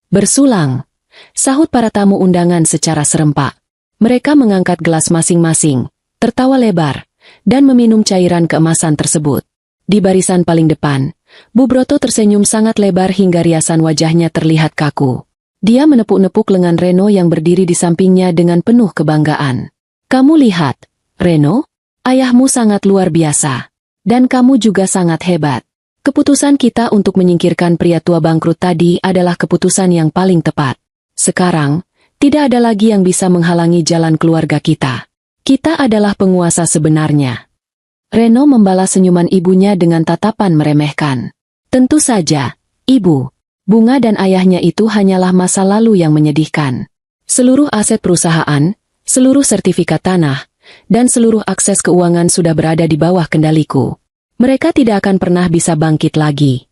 Speaker 1: Bersulang, sahut para tamu undangan secara serempak. Mereka mengangkat gelas masing-masing, tertawa lebar, dan meminum cairan keemasan tersebut. Di barisan paling depan, Bu Broto tersenyum sangat lebar hingga riasan wajahnya terlihat kaku. Dia menepuk-nepuk lengan Reno yang berdiri di sampingnya dengan penuh kebanggaan. Kamu lihat, Reno, ayahmu sangat luar biasa. Dan kamu juga sangat hebat. Keputusan kita untuk menyingkirkan pria tua bangkrut tadi adalah keputusan yang paling tepat. Sekarang, tidak ada lagi yang bisa menghalangi jalan keluarga kita. Kita adalah penguasa sebenarnya. Reno membalas senyuman ibunya dengan tatapan meremehkan. Tentu saja, Ibu. Bunga dan ayahnya itu hanyalah masa lalu yang menyedihkan. Seluruh aset perusahaan, seluruh sertifikat tanah, dan seluruh akses keuangan sudah berada di bawah kendaliku. Mereka tidak akan pernah bisa bangkit lagi.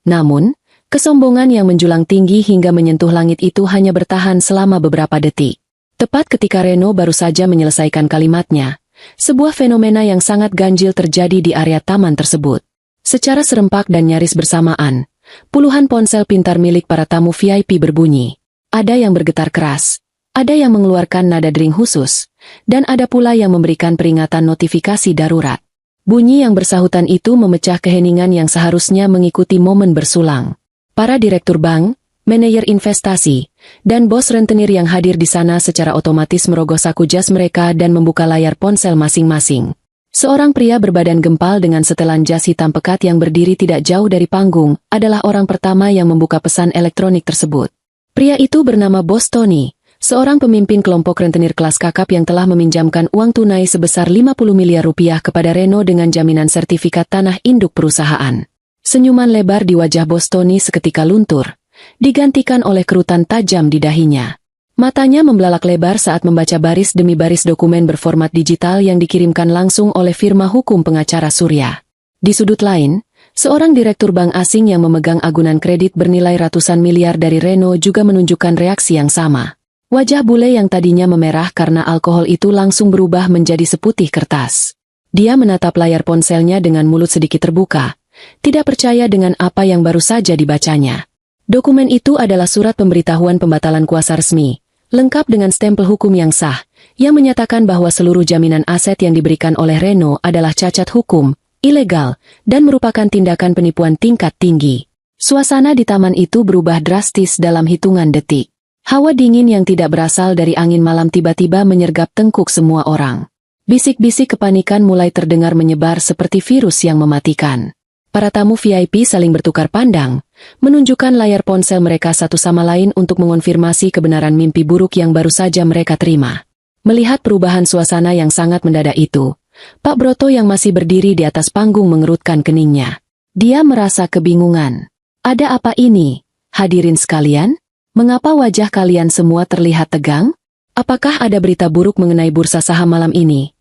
Speaker 1: Namun, kesombongan yang menjulang tinggi hingga menyentuh langit itu hanya bertahan selama beberapa detik. Tepat ketika Reno baru saja menyelesaikan kalimatnya, sebuah fenomena yang sangat ganjil terjadi di area taman tersebut. Secara serempak dan nyaris bersamaan, puluhan ponsel pintar milik para tamu VIP berbunyi. Ada yang bergetar keras, ada yang mengeluarkan nada dering khusus, dan ada pula yang memberikan peringatan notifikasi darurat. Bunyi yang bersahutan itu memecah keheningan yang seharusnya mengikuti momen bersulang. Para direktur bank, manajer investasi, dan bos rentenir yang hadir di sana secara otomatis merogoh saku jas mereka dan membuka layar ponsel masing-masing. Seorang pria berbadan gempal dengan setelan jas hitam pekat yang berdiri tidak jauh dari panggung adalah orang pertama yang membuka pesan elektronik tersebut. Pria itu bernama Bos Tony, seorang pemimpin kelompok rentenir kelas kakap yang telah meminjamkan uang tunai sebesar 50 miliar rupiah kepada Reno dengan jaminan sertifikat tanah induk perusahaan. Senyuman lebar di wajah Bos Tony seketika luntur, digantikan oleh kerutan tajam di dahinya. Matanya membelalak lebar saat membaca baris demi baris dokumen berformat digital yang dikirimkan langsung oleh firma hukum pengacara Surya. Di sudut lain, seorang direktur bank asing yang memegang agunan kredit bernilai ratusan miliar dari Reno juga menunjukkan reaksi yang sama. Wajah bule yang tadinya memerah karena alkohol itu langsung berubah menjadi seputih kertas. Dia menatap layar ponselnya dengan mulut sedikit terbuka, tidak percaya dengan apa yang baru saja dibacanya. Dokumen itu adalah surat pemberitahuan pembatalan kuasa resmi, lengkap dengan stempel hukum yang sah, yang menyatakan bahwa seluruh jaminan aset yang diberikan oleh Reno adalah cacat hukum, ilegal, dan merupakan tindakan penipuan tingkat tinggi. Suasana di taman itu berubah drastis dalam hitungan detik. Hawa dingin yang tidak berasal dari angin malam tiba-tiba menyergap tengkuk semua orang. Bisik-bisik kepanikan mulai terdengar menyebar seperti virus yang mematikan. Para tamu VIP saling bertukar pandang, menunjukkan layar ponsel mereka satu sama lain untuk mengonfirmasi kebenaran mimpi buruk yang baru saja mereka terima. Melihat perubahan suasana yang sangat mendadak itu, Pak Broto yang masih berdiri di atas panggung mengerutkan keningnya. Dia merasa kebingungan. Ada apa ini, hadirin sekalian? Mengapa wajah kalian semua terlihat tegang? Apakah ada berita buruk mengenai bursa saham malam ini?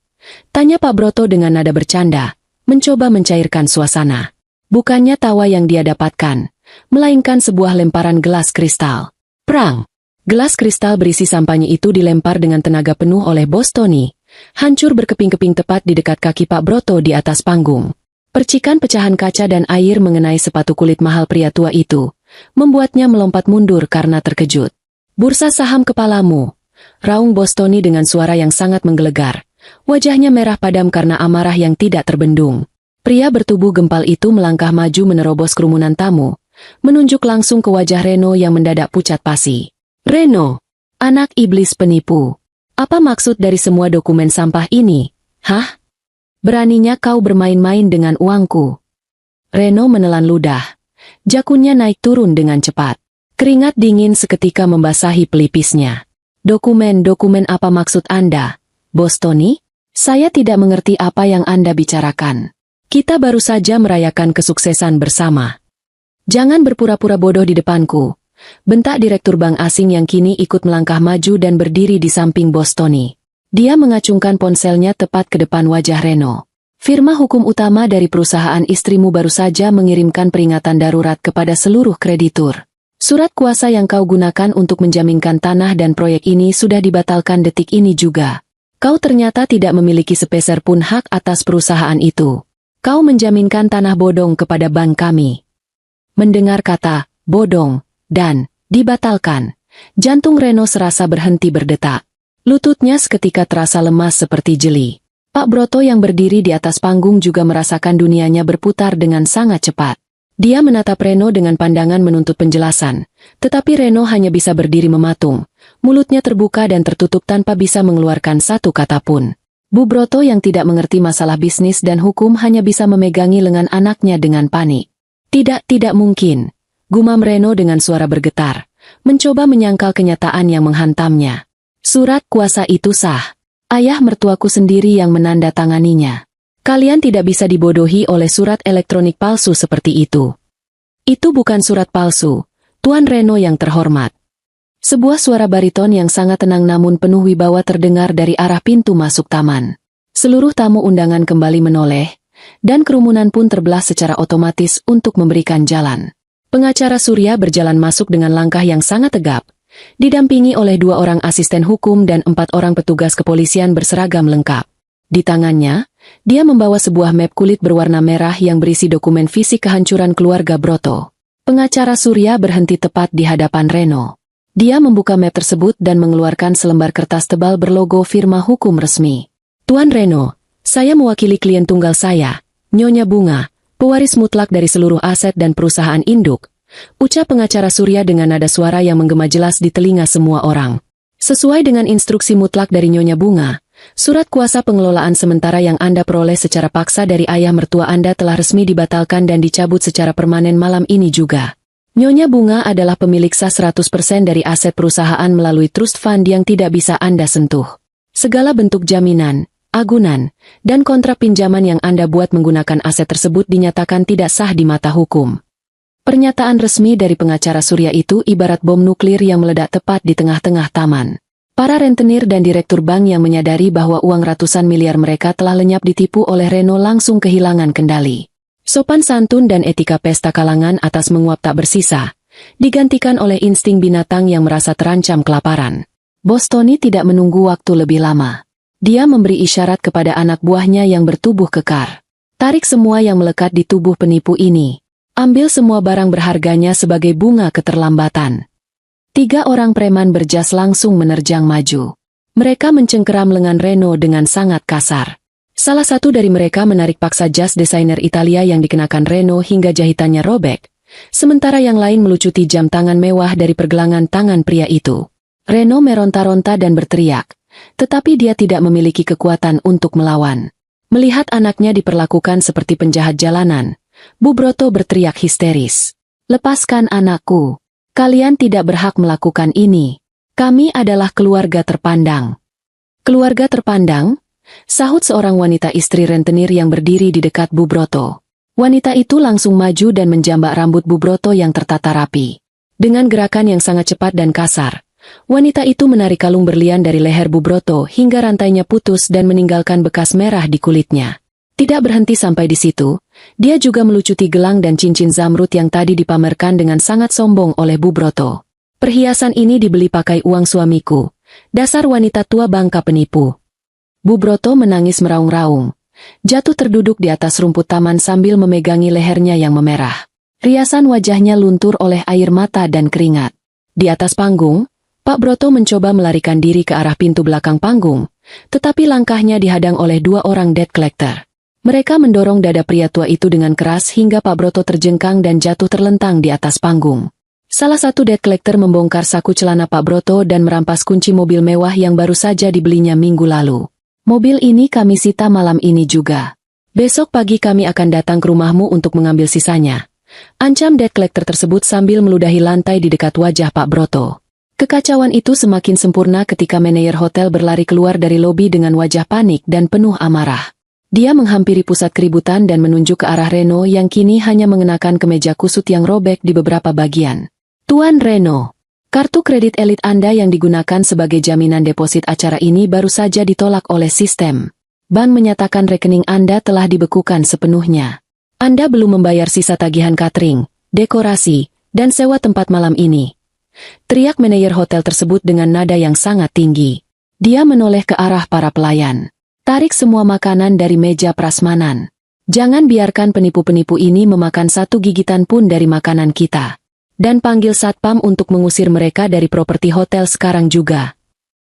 Speaker 1: Tanya Pak Broto dengan nada bercanda, mencoba mencairkan suasana. Bukannya tawa yang dia dapatkan, melainkan sebuah lemparan gelas kristal. Prang! Gelas kristal berisi sampahnya itu dilempar dengan tenaga penuh oleh Bos Tony, hancur berkeping-keping tepat di dekat kaki Pak Broto di atas panggung. Percikan pecahan kaca dan air mengenai sepatu kulit mahal pria tua itu, membuatnya melompat mundur karena terkejut. Bursa saham kepalamu, raung Bos Tony dengan suara yang sangat menggelegar. Wajahnya merah padam karena amarah yang tidak terbendung. Pria bertubuh gempal itu melangkah maju menerobos kerumunan tamu, menunjuk langsung ke wajah Reno yang mendadak pucat pasi. Reno, anak iblis penipu. Apa maksud dari semua dokumen sampah ini? Hah? Beraninya kau bermain-main dengan uangku? Reno menelan ludah. Jakunnya naik turun dengan cepat. Keringat dingin seketika membasahi pelipisnya. Dokumen-dokumen apa maksud Anda, Bos Tony? Saya tidak mengerti apa yang Anda bicarakan. Kita baru saja merayakan kesuksesan bersama. Jangan berpura-pura bodoh di depanku, bentak direktur bank asing yang kini ikut melangkah maju dan berdiri di samping Bos Tony. Dia mengacungkan ponselnya tepat ke depan wajah Reno. Firma hukum utama dari perusahaan istrimu baru saja mengirimkan peringatan darurat kepada seluruh kreditur. Surat kuasa yang kau gunakan untuk menjaminkan tanah dan proyek ini sudah dibatalkan detik ini juga. Kau ternyata tidak memiliki sepeser pun hak atas perusahaan itu. Kau menjaminkan tanah bodong kepada bank kami. Mendengar kata bodong dan dibatalkan, jantung Reno serasa berhenti berdetak. Lututnya seketika terasa lemas seperti jeli. Pak Broto yang berdiri di atas panggung juga merasakan dunianya berputar dengan sangat cepat. Dia menatap Reno dengan pandangan menuntut penjelasan, tetapi Reno hanya bisa berdiri mematung, mulutnya terbuka dan tertutup tanpa bisa mengeluarkan satu kata pun. Bu Broto yang tidak mengerti masalah bisnis dan hukum hanya bisa memegangi lengan anaknya dengan panik. Tidak mungkin, gumam Reno dengan suara bergetar, mencoba menyangkal kenyataan yang menghantamnya. Surat kuasa itu sah. Ayah mertuaku sendiri yang menandatanganinya. Kalian tidak bisa dibodohi oleh surat elektronik palsu seperti itu. Itu bukan surat palsu, Tuan Reno yang terhormat. Sebuah suara bariton yang sangat tenang namun penuh wibawa terdengar dari arah pintu masuk taman. Seluruh tamu undangan kembali menoleh, dan kerumunan pun terbelah secara otomatis untuk memberikan jalan. Pengacara Surya berjalan masuk dengan langkah yang sangat tegap, didampingi oleh 2 orang asisten hukum dan 4 orang petugas kepolisian berseragam lengkap. Di tangannya, dia membawa sebuah map kulit berwarna merah yang berisi dokumen fisik kehancuran keluarga Broto. Pengacara Surya berhenti tepat di hadapan Reno. Dia membuka map tersebut dan mengeluarkan selembar kertas tebal berlogo firma hukum resmi. Tuan Reno, saya mewakili klien tunggal saya, Nyonya Bunga, pewaris mutlak dari seluruh aset dan perusahaan induk, ucap pengacara Surya dengan nada suara yang menggema jelas di telinga semua orang. Sesuai dengan instruksi mutlak dari Nyonya Bunga, surat kuasa pengelolaan sementara yang Anda peroleh secara paksa dari ayah mertua Anda telah resmi dibatalkan dan dicabut secara permanen malam ini juga. Nyonya Bunga adalah pemilik sah 100% dari aset perusahaan melalui trust fund yang tidak bisa Anda sentuh. Segala bentuk jaminan, agunan, dan kontrak pinjaman yang Anda buat menggunakan aset tersebut dinyatakan tidak sah di mata hukum. Pernyataan resmi dari pengacara Surya itu ibarat bom nuklir yang meledak tepat di tengah-tengah taman. Para rentenir dan direktur bank yang menyadari bahwa uang ratusan miliar mereka telah lenyap ditipu oleh Reno langsung kehilangan kendali. Sopan santun dan etika pesta kalangan atas menguap tak bersisa, digantikan oleh insting binatang yang merasa terancam kelaparan. Bos Tony tidak menunggu waktu lebih lama. Dia memberi isyarat kepada anak buahnya yang bertubuh kekar. Tarik semua yang melekat di tubuh penipu ini. Ambil semua barang berharganya sebagai bunga keterlambatan. 3 orang preman berjas langsung menerjang maju. Mereka mencengkeram lengan Reno dengan sangat kasar. Salah satu dari mereka menarik paksa jas desainer Italia yang dikenakan Reno hingga jahitannya robek, sementara yang lain melucuti jam tangan mewah dari pergelangan tangan pria itu. Reno meronta-ronta dan berteriak, tetapi dia tidak memiliki kekuatan untuk melawan. Melihat anaknya diperlakukan seperti penjahat jalanan, Bu Broto berteriak histeris. "Lepaskan anakku. Kalian tidak berhak melakukan ini. Kami adalah keluarga terpandang." "Keluarga terpandang?" sahut seorang wanita istri rentenir yang berdiri di dekat Bu Broto. Wanita itu langsung maju dan menjambak rambut Bu Broto yang tertata rapi. Dengan gerakan yang sangat cepat dan kasar, wanita itu menarik kalung berlian dari leher Bu Broto hingga rantainya putus dan meninggalkan bekas merah di kulitnya. Tidak berhenti sampai di situ, dia juga melucuti gelang dan cincin zamrud yang tadi dipamerkan dengan sangat sombong oleh Bu Broto. Perhiasan ini dibeli pakai uang suamiku. Dasar wanita tua bangka penipu. Bu Broto menangis meraung-raung. Jatuh terduduk di atas rumput taman sambil memegangi lehernya yang memerah. Riasan wajahnya luntur oleh air mata dan keringat. Di atas panggung, Pak Broto mencoba melarikan diri ke arah pintu belakang panggung, tetapi langkahnya dihadang oleh 2 orang debt collector. Mereka mendorong dada pria tua itu dengan keras hingga Pak Broto terjengkang dan jatuh terlentang di atas panggung. Salah satu debt collector membongkar saku celana Pak Broto dan merampas kunci mobil mewah yang baru saja dibelinya minggu lalu. Mobil ini kami sita malam ini juga. Besok pagi kami akan datang ke rumahmu untuk mengambil sisanya. Ancam debt collector tersebut sambil meludahi lantai di dekat wajah Pak Broto. Kekacauan itu semakin sempurna ketika manajer hotel berlari keluar dari lobi dengan wajah panik dan penuh amarah. Dia menghampiri pusat keributan dan menunjuk ke arah Reno yang kini hanya mengenakan kemeja kusut yang robek di beberapa bagian. Tuan Reno, kartu kredit elit Anda yang digunakan sebagai jaminan deposit acara ini baru saja ditolak oleh sistem. Bank menyatakan rekening Anda telah dibekukan sepenuhnya. Anda belum membayar sisa tagihan catering, dekorasi, dan sewa tempat malam ini. Teriak manajer hotel tersebut dengan nada yang sangat tinggi. Dia menoleh ke arah para pelayan. Tarik semua makanan dari meja prasmanan. Jangan biarkan penipu-penipu ini memakan satu gigitan pun dari makanan kita. Dan panggil satpam untuk mengusir mereka dari properti hotel sekarang juga.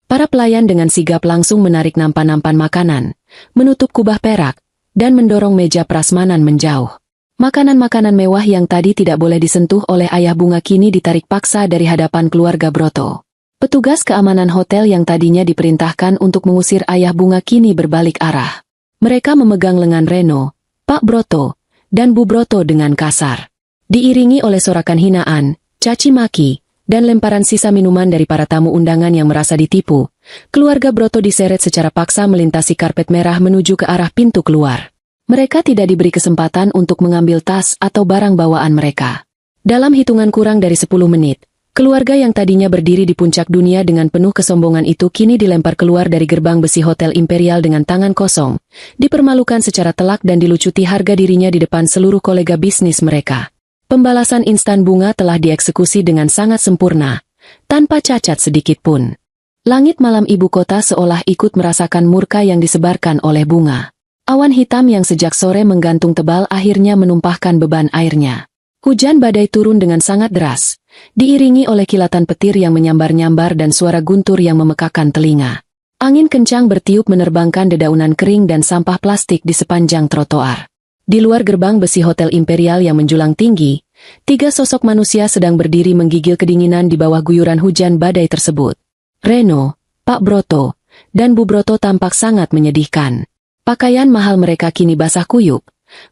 Speaker 1: Para pelayan dengan sigap langsung menarik nampan-nampan makanan, menutup kubah perak, dan mendorong meja prasmanan menjauh. Makanan-makanan mewah yang tadi tidak boleh disentuh oleh ayah bunga kini ditarik paksa dari hadapan keluarga Broto. Petugas keamanan hotel yang tadinya diperintahkan untuk mengusir ayah bunga kini berbalik arah. Mereka memegang lengan Reno, Pak Broto, dan Bu Broto dengan kasar. Diiringi oleh sorakan hinaan, caci maki, dan lemparan sisa minuman dari para tamu undangan yang merasa ditipu, keluarga Broto diseret secara paksa melintasi karpet merah menuju ke arah pintu keluar. Mereka tidak diberi kesempatan untuk mengambil tas atau barang bawaan mereka. Dalam hitungan kurang dari 10 menit, keluarga yang tadinya berdiri di puncak dunia dengan penuh kesombongan itu kini dilempar keluar dari gerbang besi Hotel Imperial dengan tangan kosong, dipermalukan secara telak dan dilucuti harga dirinya di depan seluruh kolega bisnis mereka. Pembalasan instan bunga telah dieksekusi dengan sangat sempurna, tanpa cacat sedikit pun. Langit malam ibu kota seolah ikut merasakan murka yang disebarkan oleh bunga. Awan hitam yang sejak sore menggantung tebal akhirnya menumpahkan beban airnya. Hujan badai turun dengan sangat deras, diiringi oleh kilatan petir yang menyambar-nyambar dan suara guntur yang memekakan telinga. Angin kencang bertiup menerbangkan dedaunan kering dan sampah plastik di sepanjang trotoar. Di luar gerbang besi Hotel Imperial yang menjulang tinggi, 3 sosok manusia sedang berdiri menggigil kedinginan di bawah guyuran hujan badai tersebut. Reno, Pak Broto, dan Bu Broto tampak sangat menyedihkan. Pakaian mahal mereka kini basah kuyup,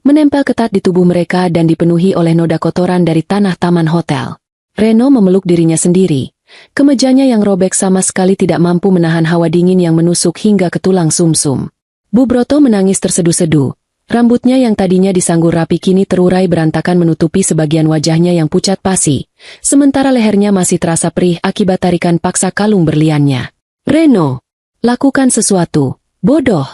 Speaker 1: menempel ketat di tubuh mereka dan dipenuhi oleh noda kotoran dari tanah taman hotel. Reno memeluk dirinya sendiri. Kemejanya yang robek sama sekali tidak mampu menahan hawa dingin yang menusuk hingga ke tulang sumsum. Bu Broto menangis terseduh-seduh. Rambutnya yang tadinya disanggur rapi kini terurai berantakan menutupi sebagian wajahnya yang pucat pasi, sementara lehernya masih terasa perih akibat tarikan paksa kalung berliannya. Reno, lakukan sesuatu, bodoh!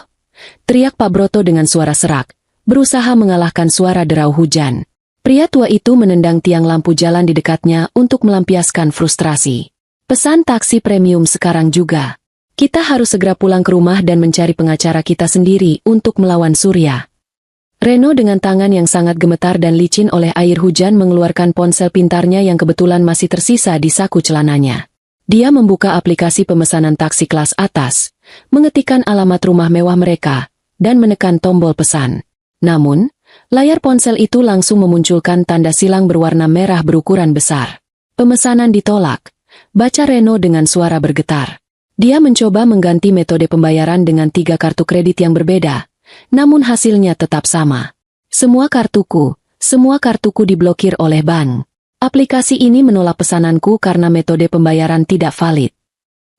Speaker 1: Teriak Pak Broto dengan suara serak, berusaha mengalahkan suara derau hujan. Pria tua itu menendang tiang lampu jalan di dekatnya untuk melampiaskan frustrasi. Pesan taksi premium sekarang juga. Kita harus segera pulang ke rumah dan mencari pengacara kita sendiri untuk melawan Surya. Reno dengan tangan yang sangat gemetar dan licin oleh air hujan mengeluarkan ponsel pintarnya yang kebetulan masih tersisa di saku celananya. Dia membuka aplikasi pemesanan taksi kelas atas, mengetikkan alamat rumah mewah mereka, dan menekan tombol pesan. Namun, layar ponsel itu langsung memunculkan tanda silang berwarna merah berukuran besar. Pemesanan ditolak, baca Reno dengan suara bergetar. Dia mencoba mengganti metode pembayaran dengan 3 kartu kredit yang berbeda. Namun hasilnya tetap sama. Semua kartuku diblokir oleh bank. Aplikasi ini menolak pesananku karena metode pembayaran tidak valid.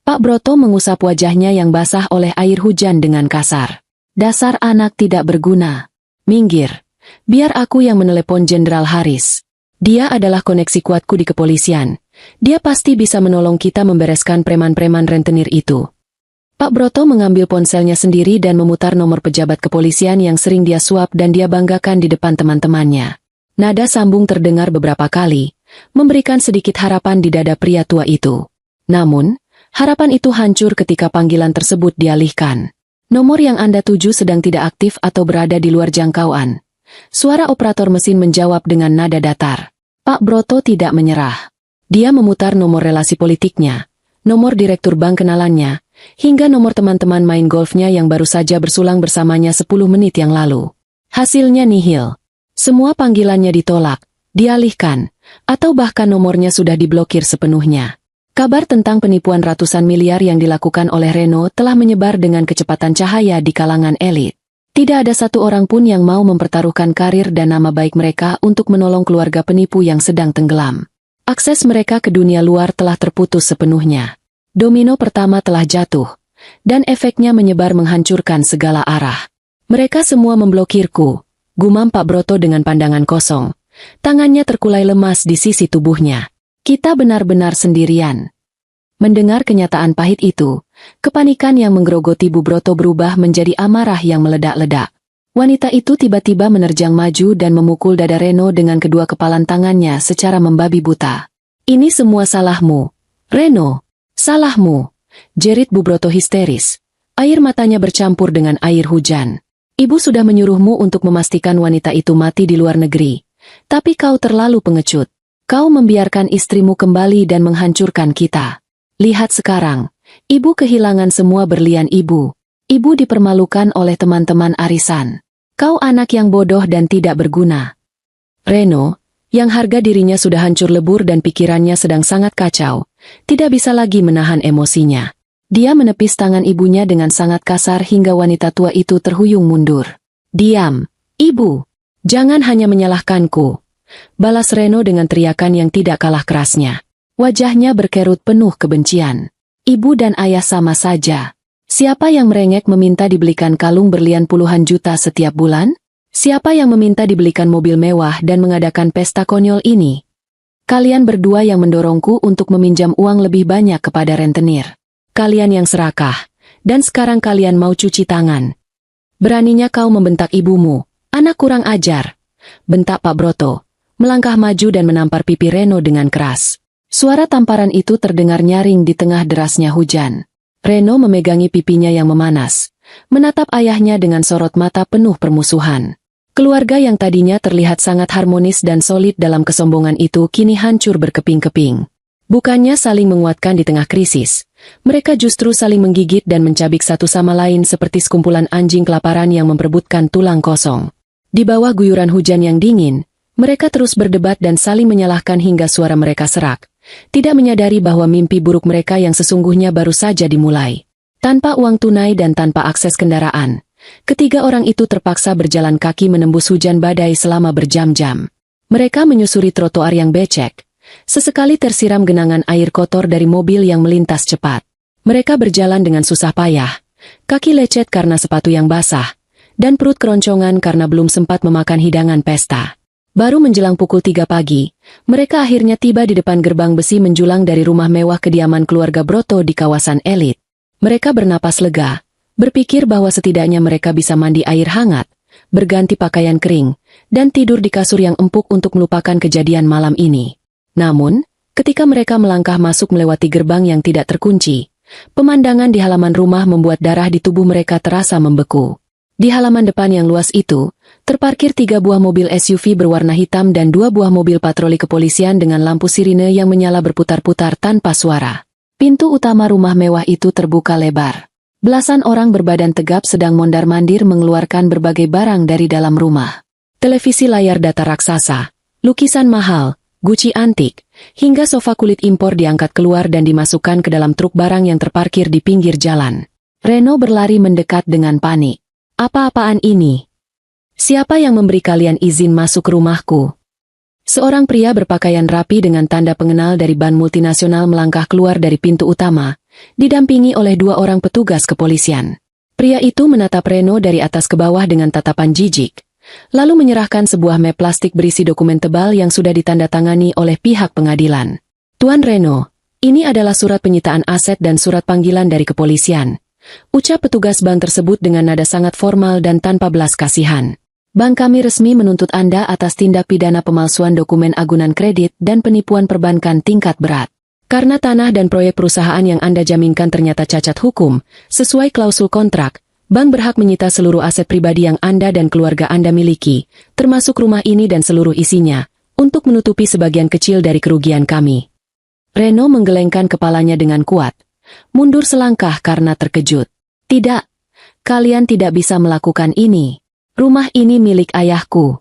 Speaker 1: Pak Broto mengusap wajahnya yang basah oleh air hujan dengan kasar. Dasar anak tidak berguna. Minggir, Biar aku yang menelepon Jenderal Haris. Dia adalah koneksi kuatku di kepolisian. Dia pasti bisa menolong kita membereskan preman-preman rentenir itu. Pak Broto mengambil ponselnya sendiri dan memutar nomor pejabat kepolisian yang sering dia suap dan dia banggakan di depan teman-temannya. Nada sambung terdengar beberapa kali, memberikan sedikit harapan di dada pria tua itu. Namun, harapan itu hancur ketika panggilan tersebut dialihkan. Nomor yang Anda tuju sedang tidak aktif atau berada di luar jangkauan. Suara operator mesin menjawab dengan nada datar. Pak Broto tidak menyerah. Dia memutar nomor relasi politiknya, nomor direktur bank kenalannya, hingga nomor teman-teman main golfnya yang baru saja bersulang bersamanya 10 menit yang lalu. Hasilnya nihil. Semua panggilannya ditolak, dialihkan, atau bahkan nomornya sudah diblokir sepenuhnya. Kabar tentang penipuan ratusan miliar yang dilakukan oleh Reno telah menyebar dengan kecepatan cahaya di kalangan elit. Tidak ada satu orang pun yang mau mempertaruhkan karir dan nama baik mereka untuk menolong keluarga penipu yang sedang tenggelam. Akses mereka ke dunia luar telah terputus sepenuhnya. Domino pertama telah jatuh, dan efeknya menyebar menghancurkan segala arah. Mereka semua memblokirku, gumam Pak Broto dengan pandangan kosong. Tangannya terkulai lemas di sisi tubuhnya. Kita benar-benar sendirian. Mendengar kenyataan pahit itu, kepanikan yang menggerogoti Bu Broto berubah menjadi amarah yang meledak-ledak. Wanita itu tiba-tiba menerjang maju dan memukul dada Reno dengan kedua kepalan tangannya secara membabi buta. Ini semua salahmu, Reno. Salahmu, jerit Bu Broto histeris. Air matanya bercampur dengan air hujan. Ibu sudah menyuruhmu untuk memastikan wanita itu mati di luar negeri. Tapi kau terlalu pengecut. Kau membiarkan istrimu kembali dan menghancurkan kita. Lihat sekarang, ibu kehilangan semua berlian ibu. Ibu dipermalukan oleh teman-teman arisan. Kau anak yang bodoh dan tidak berguna. Reno, yang harga dirinya sudah hancur lebur dan pikirannya sedang sangat kacau, tidak bisa lagi menahan emosinya. Dia menepis tangan ibunya dengan sangat kasar hingga wanita tua itu terhuyung mundur. Diam, ibu. Jangan hanya menyalahkanku. Balas Reno dengan teriakan yang tidak kalah kerasnya. Wajahnya berkerut penuh kebencian. Ibu dan ayah sama saja. Siapa yang merengek meminta dibelikan kalung berlian puluhan juta setiap bulan? Siapa yang meminta dibelikan mobil mewah dan mengadakan pesta konyol ini? Kalian berdua yang mendorongku untuk meminjam uang lebih banyak kepada rentenir. Kalian yang serakah, dan sekarang kalian mau cuci tangan. Beraninya kau membentak ibumu, anak kurang ajar. Bentak Pak Broto, melangkah maju dan menampar pipi Reno dengan keras. Suara tamparan itu terdengar nyaring di tengah derasnya hujan. Reno memegangi pipinya yang memanas, menatap ayahnya dengan sorot mata penuh permusuhan. Keluarga yang tadinya terlihat sangat harmonis dan solid dalam kesombongan itu kini hancur berkeping-keping. Bukannya saling menguatkan di tengah krisis, mereka justru saling menggigit dan mencabik satu sama lain seperti sekumpulan anjing kelaparan yang memperebutkan tulang kosong. Di bawah guyuran hujan yang dingin, mereka terus berdebat dan saling menyalahkan hingga suara mereka serak, tidak menyadari bahwa mimpi buruk mereka yang sesungguhnya baru saja dimulai. Tanpa uang tunai dan tanpa akses kendaraan, ketiga orang itu terpaksa berjalan kaki menembus hujan badai selama berjam-jam. Mereka menyusuri trotoar yang becek, sesekali tersiram genangan air kotor dari mobil yang melintas cepat. Mereka berjalan dengan susah payah, kaki lecet karena sepatu yang basah, dan perut keroncongan karena belum sempat memakan hidangan pesta. Baru menjelang pukul 3 pagi, mereka akhirnya tiba di depan gerbang besi menjulang dari rumah mewah kediaman keluarga Broto di kawasan elit. Mereka bernapas lega, berpikir bahwa setidaknya mereka bisa mandi air hangat, berganti pakaian kering, dan tidur di kasur yang empuk untuk melupakan kejadian malam ini. Namun, ketika mereka melangkah masuk melewati gerbang yang tidak terkunci, pemandangan di halaman rumah membuat darah di tubuh mereka terasa membeku. Di halaman depan yang luas itu, terparkir 3 buah mobil SUV berwarna hitam dan 2 buah mobil patroli kepolisian dengan lampu sirine yang menyala berputar-putar tanpa suara. Pintu utama rumah mewah itu terbuka lebar. Belasan orang berbadan tegap sedang mondar-mandir mengeluarkan berbagai barang dari dalam rumah. Televisi layar datar raksasa, lukisan mahal, Gucci antik, hingga sofa kulit impor diangkat keluar dan dimasukkan ke dalam truk barang yang terparkir di pinggir jalan. Reno berlari mendekat dengan panik. Apa-apaan ini? Siapa yang memberi kalian izin masuk ke rumahku? Seorang pria berpakaian rapi dengan tanda pengenal dari ban multinasional melangkah keluar dari pintu utama, didampingi oleh 2 orang petugas kepolisian. Pria itu menatap Reno dari atas ke bawah dengan tatapan jijik, lalu menyerahkan sebuah map plastik berisi dokumen tebal yang sudah ditandatangani oleh pihak pengadilan. Tuan Reno, ini adalah surat penyitaan aset dan surat panggilan dari kepolisian. Ucap petugas bank tersebut dengan nada sangat formal dan tanpa belas kasihan. Bank kami resmi menuntut Anda atas tindak pidana pemalsuan dokumen agunan kredit dan penipuan perbankan tingkat berat. Karena tanah dan proyek perusahaan yang Anda jaminkan ternyata cacat hukum, sesuai klausul kontrak, bank berhak menyita seluruh aset pribadi yang Anda dan keluarga Anda miliki, termasuk rumah ini dan seluruh isinya, untuk menutupi sebagian kecil dari kerugian kami. Reno menggelengkan kepalanya dengan kuat, mundur selangkah karena terkejut. Tidak, kalian tidak bisa melakukan ini. Rumah ini milik ayahku.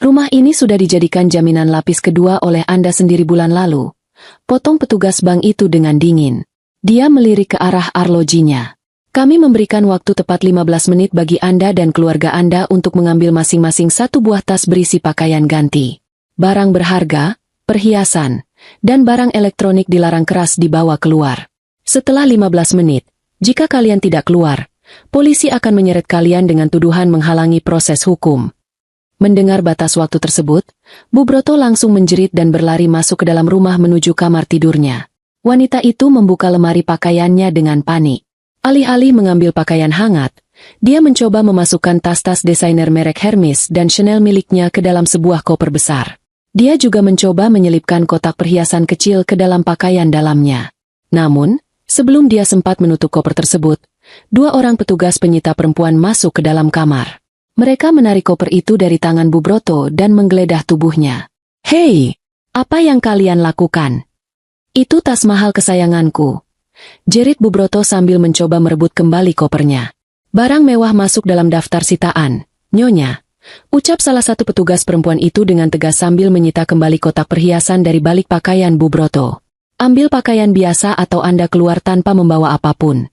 Speaker 1: Rumah ini sudah dijadikan jaminan lapis kedua oleh Anda sendiri bulan lalu. Potong petugas bank itu dengan dingin. Dia melirik ke arah arlojinya. Kami memberikan waktu tepat 15 menit bagi Anda dan keluarga Anda untuk mengambil masing-masing satu buah tas berisi pakaian ganti. Barang berharga, perhiasan, dan barang elektronik dilarang keras dibawa keluar. Setelah 15 menit, jika kalian tidak keluar, polisi akan menyeret kalian dengan tuduhan menghalangi proses hukum. Mendengar batas waktu tersebut, Bu Broto langsung menjerit dan berlari masuk ke dalam rumah menuju kamar tidurnya. Wanita itu membuka lemari pakaiannya dengan panik. Alih-alih mengambil pakaian hangat, dia mencoba memasukkan tas-tas desainer merek Hermes dan Chanel miliknya ke dalam sebuah koper besar. Dia juga mencoba menyelipkan kotak perhiasan kecil ke dalam pakaian dalamnya. Namun, sebelum dia sempat menutup koper tersebut, dua orang petugas penyita perempuan masuk ke dalam kamar. Mereka menarik koper itu dari tangan Bu Broto dan menggeledah tubuhnya. "Hei, apa yang kalian lakukan? Itu tas mahal kesayanganku," jerit Bu Broto sambil mencoba merebut kembali kopernya. "Barang mewah masuk dalam daftar sitaan, Nyonya," ucap salah satu petugas perempuan itu dengan tegas sambil menyita kembali kotak perhiasan dari balik pakaian Bu Broto. "Ambil pakaian biasa atau Anda keluar tanpa membawa apapun."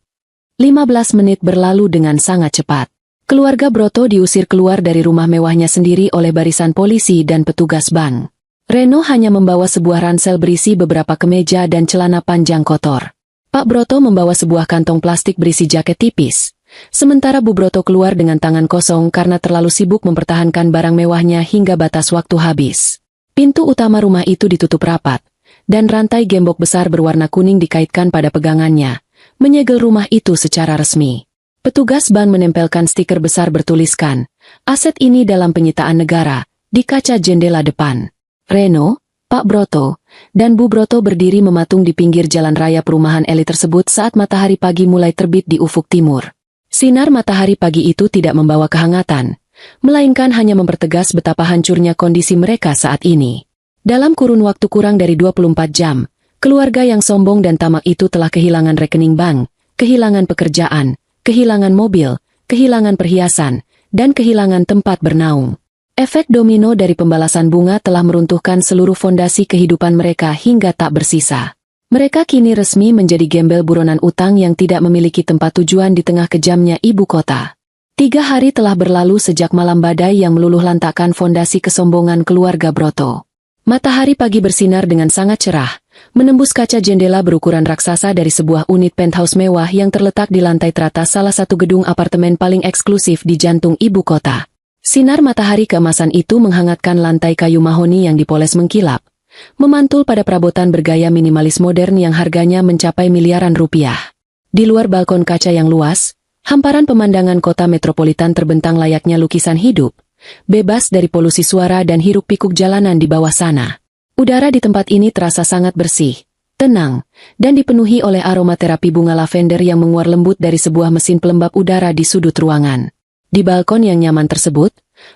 Speaker 1: 15 menit berlalu dengan sangat cepat. Keluarga Broto diusir keluar dari rumah mewahnya sendiri oleh barisan polisi dan petugas bank. Reno hanya membawa sebuah ransel berisi beberapa kemeja dan celana panjang kotor. Pak Broto membawa sebuah kantong plastik berisi jaket tipis. Sementara Bu Broto keluar dengan tangan kosong karena terlalu sibuk mempertahankan barang mewahnya hingga batas waktu habis. Pintu utama rumah itu ditutup rapat, dan rantai gembok besar berwarna kuning dikaitkan pada pegangannya, menyegel rumah itu secara resmi. Petugas bank menempelkan stiker besar bertuliskan, "Aset ini dalam penyitaan negara," di kaca jendela depan. Reno, Pak Broto, dan Bu Broto berdiri mematung di pinggir jalan raya perumahan elit tersebut saat matahari pagi mulai terbit di ufuk timur. Sinar matahari pagi itu tidak membawa kehangatan, melainkan hanya mempertegas betapa hancurnya kondisi mereka saat ini. Dalam kurun waktu kurang dari 24 jam, keluarga yang sombong dan tamak itu telah kehilangan rekening bank, kehilangan pekerjaan, kehilangan mobil, kehilangan perhiasan, dan kehilangan tempat bernaung. Efek domino dari pembalasan bunga telah meruntuhkan seluruh fondasi kehidupan mereka hingga tak bersisa. Mereka kini resmi menjadi gembel buronan utang yang tidak memiliki tempat tujuan di tengah kejamnya ibu kota. 3 hari telah berlalu sejak malam badai yang meluluh lantakkan fondasi kesombongan keluarga Broto. Matahari pagi bersinar dengan sangat cerah, menembus kaca jendela berukuran raksasa dari sebuah unit penthouse mewah yang terletak di lantai teratas salah satu gedung apartemen paling eksklusif di jantung ibu kota. Sinar matahari keemasan itu menghangatkan lantai kayu mahoni yang dipoles mengkilap, memantul pada perabotan bergaya minimalis modern yang harganya mencapai miliaran rupiah. Di luar balkon kaca yang luas, hamparan pemandangan kota metropolitan terbentang layaknya lukisan hidup, bebas dari polusi suara dan hiruk-pikuk jalanan di bawah sana. Udara di tempat ini terasa sangat bersih, tenang, dan dipenuhi oleh aroma terapi bunga lavender yang menguar lembut dari sebuah mesin pelembab udara di sudut ruangan. Di balkon yang nyaman tersebut,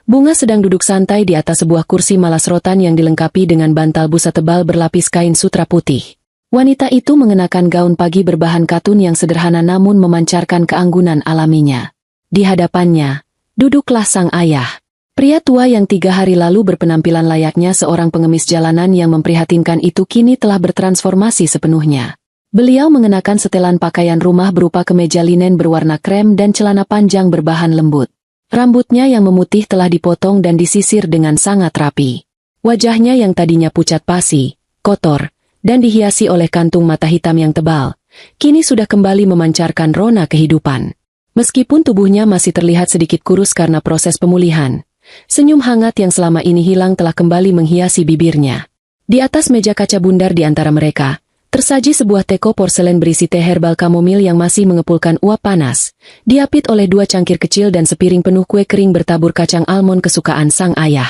Speaker 1: Bunga sedang duduk santai di atas sebuah kursi malas rotan yang dilengkapi dengan bantal busa tebal berlapis kain sutra putih. Wanita itu mengenakan gaun pagi berbahan katun yang sederhana namun memancarkan keanggunan alaminya. Di hadapannya, duduklah sang ayah. Pria tua yang 3 hari lalu berpenampilan layaknya seorang pengemis jalanan yang memprihatinkan itu kini telah bertransformasi sepenuhnya. Beliau mengenakan setelan pakaian rumah berupa kemeja linen berwarna krem dan celana panjang berbahan lembut. Rambutnya yang memutih telah dipotong dan disisir dengan sangat rapi. Wajahnya yang tadinya pucat pasi, kotor, dan dihiasi oleh kantung mata hitam yang tebal, kini sudah kembali memancarkan rona kehidupan. Meskipun tubuhnya masih terlihat sedikit kurus karena proses pemulihan, Senyum hangat yang selama ini hilang telah kembali menghiasi bibirnya. Di atas meja kaca bundar di antara mereka, tersaji sebuah teko porselen berisi teh herbal kamomil yang masih mengepulkan uap panas, diapit oleh 2 cangkir kecil dan sepiring penuh kue kering bertabur kacang almond kesukaan sang ayah.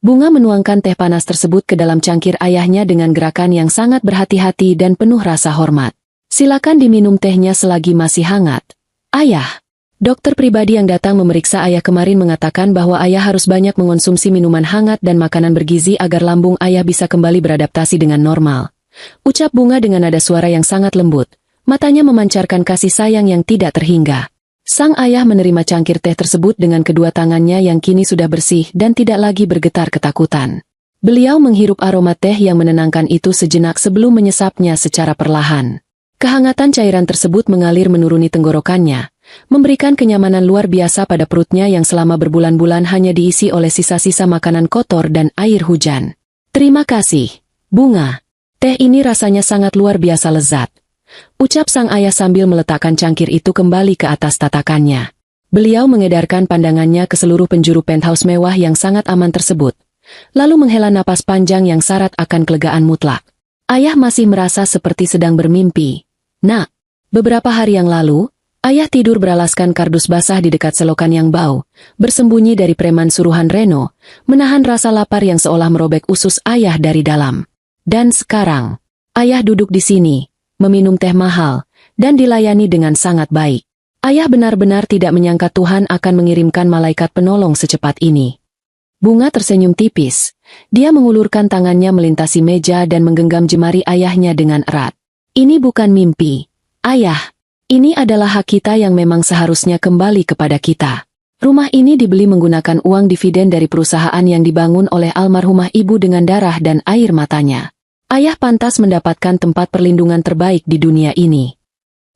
Speaker 1: Bunga menuangkan teh panas tersebut ke dalam cangkir ayahnya dengan gerakan yang sangat berhati-hati dan penuh rasa hormat. Silakan diminum tehnya selagi masih hangat. Ayah. Dokter pribadi yang datang memeriksa ayah kemarin mengatakan bahwa ayah harus banyak mengonsumsi minuman hangat dan makanan bergizi agar lambung ayah bisa kembali beradaptasi dengan normal. Ucap Bunga dengan nada suara yang sangat lembut. Matanya memancarkan kasih sayang yang tidak terhingga. Sang ayah menerima cangkir teh tersebut dengan kedua tangannya yang kini sudah bersih dan tidak lagi bergetar ketakutan. Beliau menghirup aroma teh yang menenangkan itu sejenak sebelum menyesapnya secara perlahan. Kehangatan cairan tersebut mengalir menuruni tenggorokannya, memberikan kenyamanan luar biasa pada perutnya yang selama berbulan-bulan hanya diisi oleh sisa-sisa makanan kotor dan air hujan. Terima kasih, Bunga. Teh ini rasanya sangat luar biasa lezat. Ucap sang ayah sambil meletakkan cangkir itu kembali ke atas tatakannya. Beliau mengedarkan pandangannya ke seluruh penjuru penthouse mewah yang sangat aman tersebut, lalu menghela napas panjang yang syarat akan kelegaan mutlak. Ayah masih merasa seperti sedang bermimpi. Nak, beberapa hari yang lalu, ayah tidur beralaskan kardus basah di dekat selokan yang bau, bersembunyi dari preman suruhan Reno, menahan rasa lapar yang seolah merobek usus ayah dari dalam. Dan sekarang, ayah duduk di sini, meminum teh mahal, dan dilayani dengan sangat baik. Ayah benar-benar tidak menyangka Tuhan akan mengirimkan malaikat penolong secepat ini. Bunga tersenyum tipis. Dia mengulurkan tangannya melintasi meja dan menggenggam jemari ayahnya dengan erat. Ini bukan mimpi. Ayah, ini adalah hak kita yang memang seharusnya kembali kepada kita. Rumah ini dibeli menggunakan uang dividen dari perusahaan yang dibangun oleh almarhumah ibu dengan darah dan air matanya. Ayah pantas mendapatkan tempat perlindungan terbaik di dunia ini.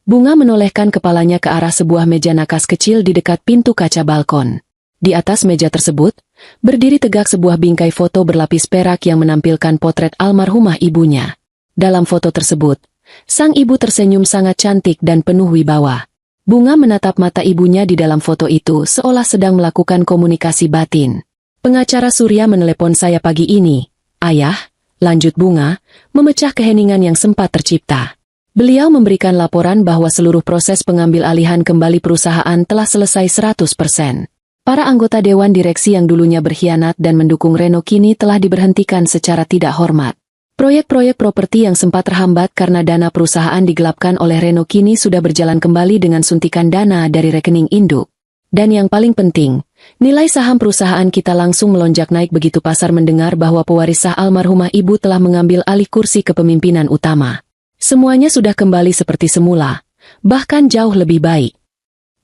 Speaker 1: Bunga menolehkan kepalanya ke arah sebuah meja nakas kecil di dekat pintu kaca balkon. Di atas meja tersebut, berdiri tegak sebuah bingkai foto berlapis perak yang menampilkan potret almarhumah ibunya. Dalam foto tersebut, sang ibu tersenyum sangat cantik dan penuh wibawa. Bunga menatap mata ibunya di dalam foto itu seolah sedang melakukan komunikasi batin. Pengacara Surya menelepon saya pagi ini. Ayah, lanjut Bunga, memecah keheningan yang sempat tercipta. Beliau memberikan laporan bahwa seluruh proses pengambil alihan kembali perusahaan telah selesai 100%. Para anggota dewan direksi yang dulunya berkhianat dan mendukung Reno kini telah diberhentikan secara tidak hormat. Proyek-proyek properti yang sempat terhambat karena dana perusahaan digelapkan oleh Reno kini sudah berjalan kembali dengan suntikan dana dari rekening induk. Dan yang paling penting, nilai saham perusahaan kita langsung melonjak naik begitu pasar mendengar bahwa pewaris sah almarhumah ibu telah mengambil alih kursi kepemimpinan utama. Semuanya sudah kembali seperti semula, bahkan jauh lebih baik.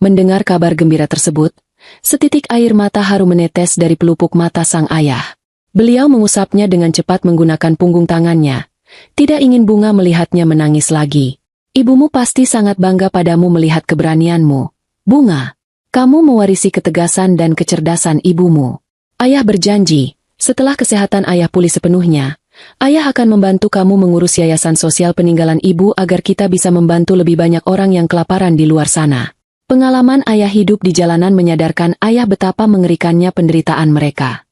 Speaker 1: Mendengar kabar gembira tersebut, setitik air mata haru menetes dari pelupuk mata sang ayah. Beliau mengusapnya dengan cepat menggunakan punggung tangannya. Tidak ingin Bunga melihatnya menangis lagi. Ibumu pasti sangat bangga padamu melihat keberanianmu. Bunga, kamu mewarisi ketegasan dan kecerdasan ibumu. Ayah berjanji, setelah kesehatan ayah pulih sepenuhnya, ayah akan membantu kamu mengurus yayasan sosial peninggalan ibu agar kita bisa membantu lebih banyak orang yang kelaparan di luar sana. Pengalaman ayah hidup di jalanan menyadarkan ayah betapa mengerikannya penderitaan mereka.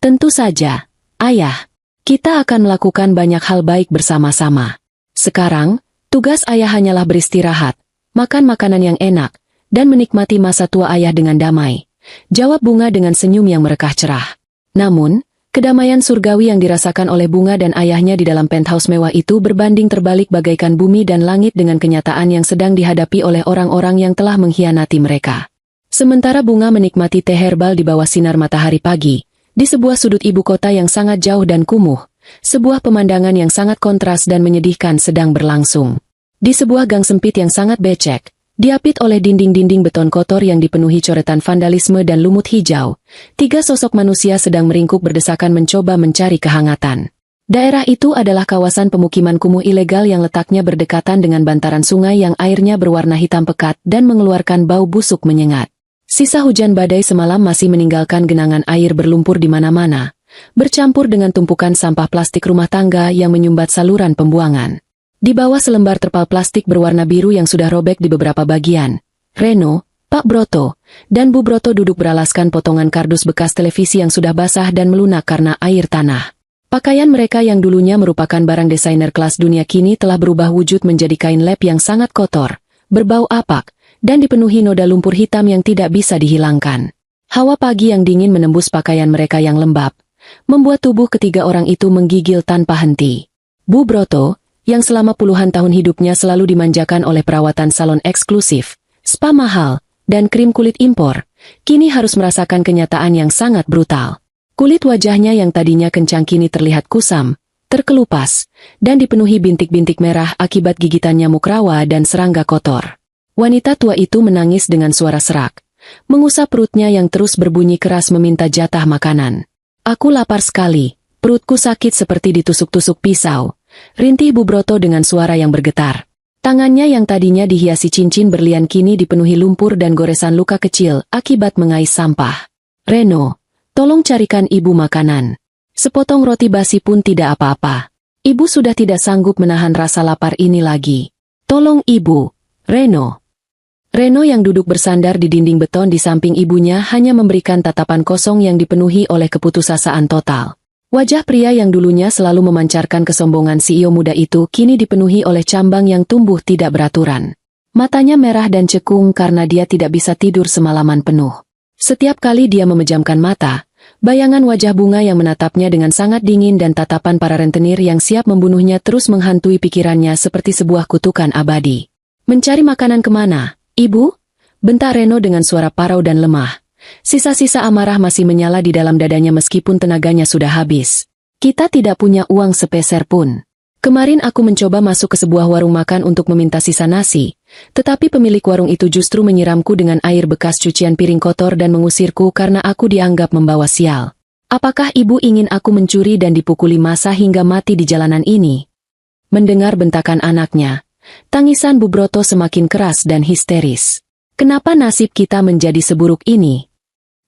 Speaker 1: Tentu saja, ayah, kita akan melakukan banyak hal baik bersama-sama. Sekarang, tugas ayah hanyalah beristirahat, makan makanan yang enak, dan menikmati masa tua ayah dengan damai. Jawab Bunga dengan senyum yang merekah cerah. Namun, kedamaian surgawi yang dirasakan oleh Bunga dan ayahnya di dalam penthouse mewah itu berbanding terbalik bagaikan bumi dan langit dengan kenyataan yang sedang dihadapi oleh orang-orang yang telah mengkhianati mereka. Sementara Bunga menikmati teh herbal di bawah sinar matahari pagi, di sebuah sudut ibu kota yang sangat jauh dan kumuh, sebuah pemandangan yang sangat kontras dan menyedihkan sedang berlangsung. Di sebuah gang sempit yang sangat becek, diapit oleh dinding-dinding beton kotor yang dipenuhi coretan vandalisme dan lumut hijau, 3 sosok manusia sedang meringkuk berdesakan mencoba mencari kehangatan. Daerah itu adalah kawasan pemukiman kumuh ilegal yang letaknya berdekatan dengan bantaran sungai yang airnya berwarna hitam pekat dan mengeluarkan bau busuk menyengat. Sisa hujan badai semalam masih meninggalkan genangan air berlumpur di mana-mana, bercampur dengan tumpukan sampah plastik rumah tangga yang menyumbat saluran pembuangan. Di bawah selembar terpal plastik berwarna biru yang sudah robek di beberapa bagian, Reno, Pak Broto dan Bu Broto duduk beralaskan potongan kardus bekas televisi yang sudah basah dan melunak karena air tanah. Pakaian mereka yang dulunya merupakan barang desainer kelas dunia kini telah berubah wujud menjadi kain lap yang sangat kotor, berbau apak, dan dipenuhi noda lumpur hitam yang tidak bisa dihilangkan. Hawa pagi yang dingin menembus pakaian mereka yang lembab, membuat tubuh ketiga orang itu menggigil tanpa henti. Bu Broto, yang selama puluhan tahun hidupnya selalu dimanjakan oleh perawatan salon eksklusif, spa mahal, dan krim kulit impor, kini harus merasakan kenyataan yang sangat brutal. Kulit wajahnya yang tadinya kencang kini terlihat kusam, terkelupas, dan dipenuhi bintik-bintik merah akibat gigitan nyamuk rawa dan serangga kotor. Wanita tua itu menangis dengan suara serak, mengusap perutnya yang terus berbunyi keras meminta jatah makanan. Aku lapar sekali, perutku sakit seperti ditusuk-tusuk pisau, rintih Bu Broto dengan suara yang bergetar. Tangannya yang tadinya dihiasi cincin berlian kini dipenuhi lumpur dan goresan luka kecil akibat mengais sampah. Reno, tolong carikan ibu makanan. Sepotong roti basi pun tidak apa-apa. Ibu sudah tidak sanggup menahan rasa lapar ini lagi. Tolong ibu, Reno. Reno yang duduk bersandar di dinding beton di samping ibunya hanya memberikan tatapan kosong yang dipenuhi oleh keputusasaan total. Wajah pria yang dulunya selalu memancarkan kesombongan CEO muda itu kini dipenuhi oleh cambang yang tumbuh tidak beraturan. Matanya merah dan cekung karena dia tidak bisa tidur semalaman penuh. Setiap kali dia memejamkan mata, bayangan wajah bunga yang menatapnya dengan sangat dingin dan tatapan para rentenir yang siap membunuhnya terus menghantui pikirannya seperti sebuah kutukan abadi. Mencari makanan kemana? Ibu? Bentak Reno dengan suara parau dan lemah. Sisa-sisa amarah masih menyala di dalam dadanya meskipun tenaganya sudah habis. Kita tidak punya uang sepeser pun. Kemarin aku mencoba masuk ke sebuah warung makan untuk meminta sisa nasi, tetapi pemilik warung itu justru menyiramku dengan air bekas cucian piring kotor dan mengusirku karena aku dianggap membawa sial. Apakah ibu ingin aku mencuri dan dipukuli massa hingga mati di jalanan ini? Mendengar bentakan anaknya, tangisan Bu Broto semakin keras dan histeris. Kenapa nasib kita menjadi seburuk ini?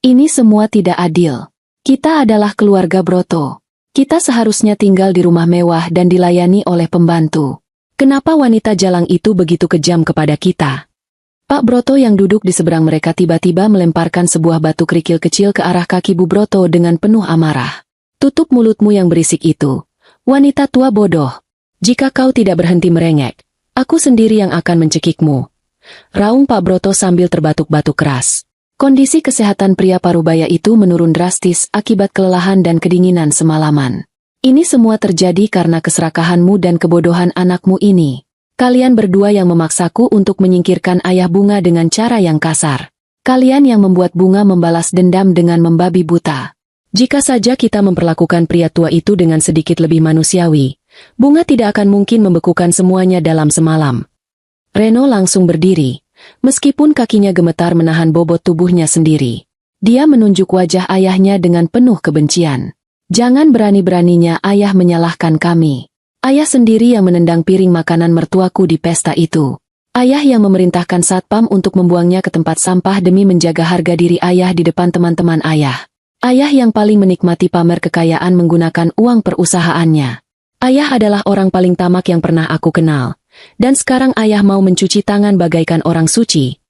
Speaker 1: Ini semua tidak adil. Kita adalah keluarga Broto. Kita seharusnya tinggal di rumah mewah dan dilayani oleh pembantu. Kenapa wanita jalang itu begitu kejam kepada kita? Pak Broto yang duduk di seberang mereka tiba-tiba melemparkan sebuah batu kerikil kecil ke arah kaki Bu Broto dengan penuh amarah. Tutup mulutmu yang berisik itu. Wanita tua bodoh. Jika kau tidak berhenti merengek, aku sendiri yang akan mencekikmu. Raung Pak Broto sambil terbatuk-batuk keras. Kondisi kesehatan pria parubaya itu menurun drastis akibat kelelahan dan kedinginan semalaman. Ini semua terjadi karena keserakahanmu dan kebodohan anakmu ini. Kalian berdua yang memaksaku untuk menyingkirkan ayah Bunga dengan cara yang kasar. Kalian yang membuat Bunga membalas dendam dengan membabi buta. Jika saja kita memperlakukan pria tua itu dengan sedikit lebih manusiawi, Bunga tidak akan mungkin membekukan semuanya dalam semalam. Reno langsung berdiri, meskipun kakinya gemetar menahan bobot tubuhnya sendiri. Dia menunjuk wajah ayahnya dengan penuh kebencian. Jangan berani-beraninya ayah menyalahkan kami. Ayah sendiri yang menendang piring makanan mertuaku di pesta itu. Ayah yang memerintahkan satpam untuk membuangnya ke tempat sampah demi menjaga harga diri ayah di depan teman-teman ayah. Ayah yang paling menikmati pamer kekayaan menggunakan uang perusahaannya. Ayah adalah orang paling tamak yang pernah aku kenal. Dan sekarang ayah mau mencuci tangan bagaikan orang suci.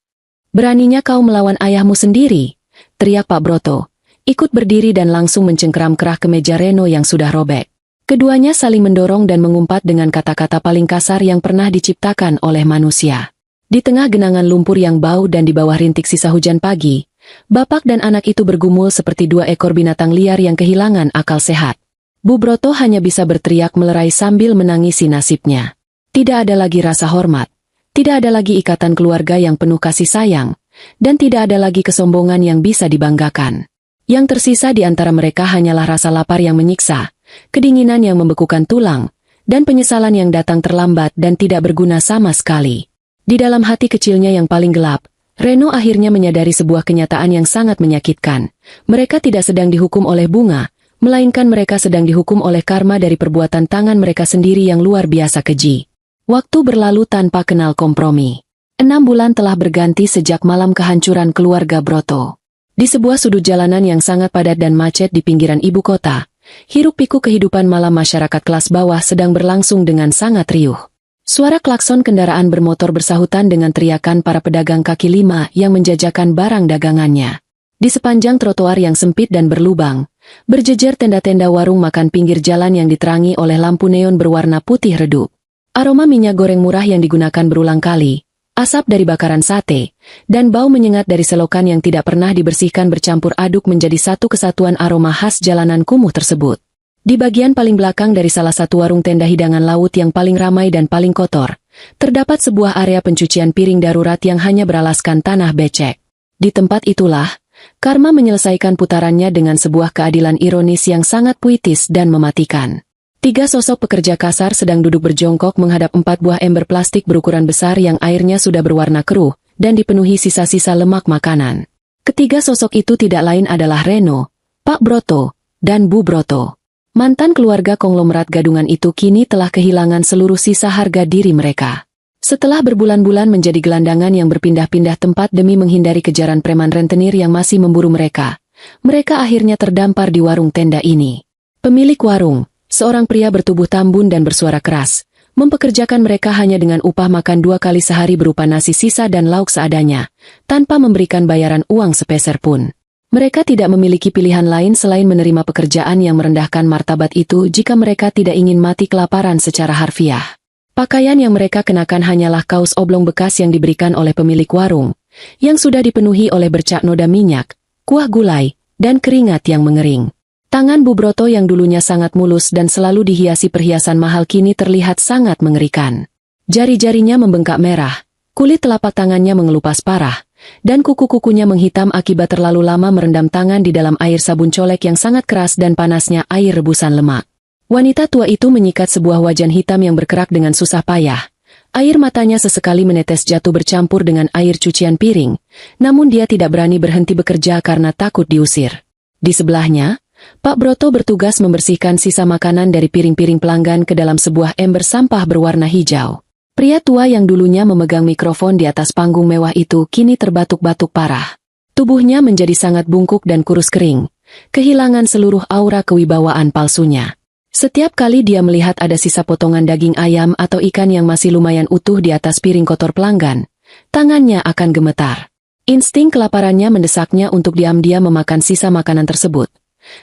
Speaker 1: Beraninya kau melawan ayahmu sendiri, teriak Pak Broto, ikut berdiri dan langsung mencengkeram kerah ke meja Reno yang sudah robek. Keduanya saling mendorong dan mengumpat dengan kata-kata paling kasar yang pernah diciptakan oleh manusia. Di tengah genangan lumpur yang bau dan di bawah rintik sisa hujan pagi, bapak dan anak itu bergumul seperti dua ekor binatang liar yang kehilangan akal sehat. Bu Broto hanya bisa berteriak melerai sambil menangisi nasibnya. Tidak ada lagi rasa hormat, tidak ada lagi ikatan keluarga yang penuh kasih sayang, dan tidak ada lagi kesombongan yang bisa dibanggakan. Yang tersisa di antara mereka hanyalah rasa lapar yang menyiksa, kedinginan yang membekukan tulang, dan penyesalan yang datang terlambat dan tidak berguna sama sekali. Di dalam hati kecilnya yang paling gelap, Reno akhirnya menyadari sebuah kenyataan yang sangat menyakitkan. Mereka tidak sedang dihukum oleh Bunga, melainkan mereka sedang dihukum oleh karma dari perbuatan tangan mereka sendiri yang luar biasa keji. Waktu berlalu tanpa kenal kompromi. 6 bulan telah berganti sejak malam kehancuran keluarga Broto. Di sebuah sudut jalanan yang sangat padat dan macet di pinggiran ibu kota, hiruk-pikuk kehidupan malam masyarakat kelas bawah sedang berlangsung dengan sangat riuh. Suara klakson kendaraan bermotor bersahutan dengan teriakan para pedagang kaki lima yang menjajakan barang dagangannya. Di sepanjang trotoar yang sempit dan berlubang, berjejer tenda-tenda warung makan pinggir jalan yang diterangi oleh lampu neon berwarna putih redup. Aroma minyak goreng murah yang digunakan berulang kali, asap dari bakaran sate, dan bau menyengat dari selokan yang tidak pernah dibersihkan bercampur aduk menjadi satu kesatuan aroma khas jalanan kumuh tersebut. Di bagian paling belakang dari salah satu warung tenda hidangan laut yang paling ramai dan paling kotor, terdapat sebuah area pencucian piring darurat yang hanya beralaskan tanah becek. Di tempat itulah, karma menyelesaikan putarannya dengan sebuah keadilan ironis yang sangat puitis dan mematikan. 3 sosok pekerja kasar sedang duduk berjongkok menghadap 4 buah ember plastik berukuran besar yang airnya sudah berwarna keruh dan dipenuhi sisa-sisa lemak makanan. Ketiga sosok itu tidak lain adalah Reno, Pak Broto, dan Bu Broto. Mantan keluarga konglomerat gadungan itu kini telah kehilangan seluruh sisa harga diri mereka. Setelah berbulan-bulan menjadi gelandangan yang berpindah-pindah tempat demi menghindari kejaran preman rentenir yang masih memburu mereka, mereka akhirnya terdampar di warung tenda ini. Pemilik warung, seorang pria bertubuh tambun dan bersuara keras, mempekerjakan mereka hanya dengan upah makan 2 kali sehari berupa nasi sisa dan lauk seadanya, tanpa memberikan bayaran uang sepeser pun. Mereka tidak memiliki pilihan lain selain menerima pekerjaan yang merendahkan martabat itu jika mereka tidak ingin mati kelaparan secara harfiah. Pakaian yang mereka kenakan hanyalah kaos oblong bekas yang diberikan oleh pemilik warung, yang sudah dipenuhi oleh bercak noda minyak, kuah gulai, dan keringat yang mengering. Tangan Bu Broto yang dulunya sangat mulus dan selalu dihiasi perhiasan mahal kini terlihat sangat mengerikan. Jari-jarinya membengkak merah, kulit telapak tangannya mengelupas parah, dan kuku-kukunya menghitam akibat terlalu lama merendam tangan di dalam air sabun colek yang sangat keras dan panasnya air rebusan lemak. Wanita tua itu menyikat sebuah wajan hitam yang berkerak dengan susah payah. Air matanya sesekali menetes jatuh bercampur dengan air cucian piring, namun dia tidak berani berhenti bekerja karena takut diusir. Di sebelahnya, Pak Broto bertugas membersihkan sisa makanan dari piring-piring pelanggan ke dalam sebuah ember sampah berwarna hijau. Pria tua yang dulunya memegang mikrofon di atas panggung mewah itu kini terbatuk-batuk parah. Tubuhnya menjadi sangat bungkuk dan kurus kering, kehilangan seluruh aura kewibawaan palsunya. Setiap kali dia melihat ada sisa potongan daging ayam atau ikan yang masih lumayan utuh di atas piring kotor pelanggan, tangannya akan gemetar. Insting kelaparannya mendesaknya untuk diam-diam memakan sisa makanan tersebut.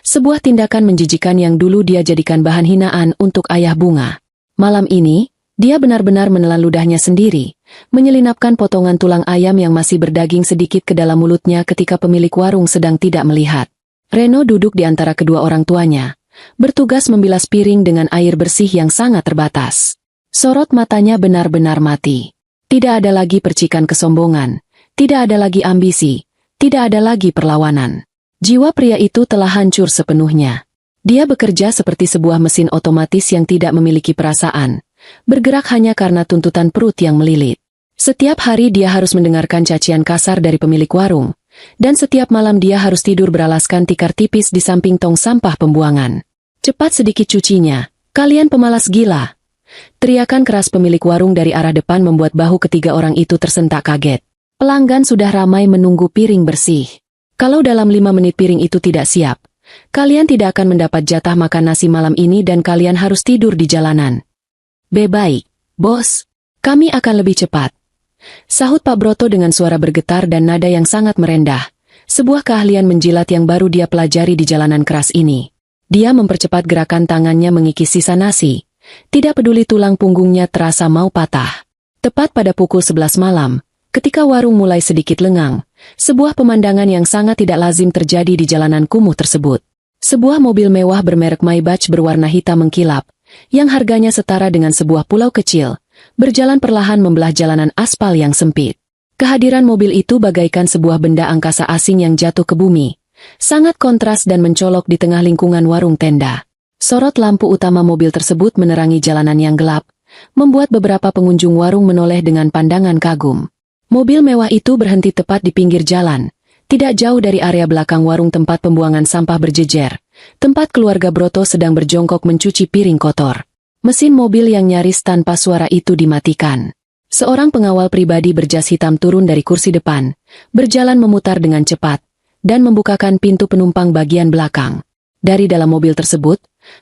Speaker 1: Sebuah tindakan menjijikan yang dulu dia jadikan bahan hinaan untuk ayah bunga. Malam ini, dia benar-benar menelan ludahnya sendiri, menyelinapkan potongan tulang ayam yang masih berdaging sedikit ke dalam mulutnya ketika pemilik warung sedang tidak melihat. Reno duduk di antara kedua orang tuanya, bertugas membilas piring dengan air bersih yang sangat terbatas. Sorot matanya benar-benar mati. Tidak ada lagi percikan kesombongan, tidak ada lagi ambisi, tidak ada lagi perlawanan. Jiwa pria itu telah hancur sepenuhnya. Dia bekerja seperti sebuah mesin otomatis yang tidak memiliki perasaan, bergerak hanya karena tuntutan perut yang melilit. Setiap hari dia harus mendengarkan cacian kasar dari pemilik warung, dan setiap malam dia harus tidur beralaskan tikar tipis di samping tong sampah pembuangan. Cepat sedikit cucinya, kalian pemalas gila. Teriakan keras pemilik warung dari arah depan membuat bahu ketiga orang itu tersentak kaget. Pelanggan sudah ramai menunggu piring bersih. Kalau dalam 5 menit piring itu tidak siap, kalian tidak akan mendapat jatah makan nasi malam ini dan kalian harus tidur di jalanan. Baik, bos. Kami akan lebih cepat. Sahut Pak Broto dengan suara bergetar dan nada yang sangat merendah. Sebuah keahlian menjilat yang baru dia pelajari di jalanan keras ini. Dia mempercepat gerakan tangannya mengikis sisa nasi. Tidak peduli tulang punggungnya terasa mau patah. Tepat pada pukul 11 malam, ketika warung mulai sedikit lengang, sebuah pemandangan yang sangat tidak lazim terjadi di jalanan kumuh tersebut. Sebuah mobil mewah bermerek Maybach berwarna hitam mengkilap, yang harganya setara dengan sebuah pulau kecil, berjalan perlahan membelah jalanan aspal yang sempit. Kehadiran mobil itu bagaikan sebuah benda angkasa asing yang jatuh ke bumi, sangat kontras dan mencolok di tengah lingkungan warung tenda. Sorot lampu utama mobil tersebut menerangi jalanan yang gelap, membuat beberapa pengunjung warung menoleh dengan pandangan kagum. Mobil mewah itu berhenti tepat di pinggir jalan, tidak jauh dari area belakang warung tempat pembuangan sampah berjejer, tempat keluarga Broto sedang berjongkok mencuci piring kotor. Mesin mobil yang nyaris tanpa suara itu dimatikan. Seorang pengawal pribadi berjas hitam turun dari kursi depan, berjalan memutar dengan cepat, dan membukakan pintu penumpang bagian belakang. Dari dalam mobil tersebut,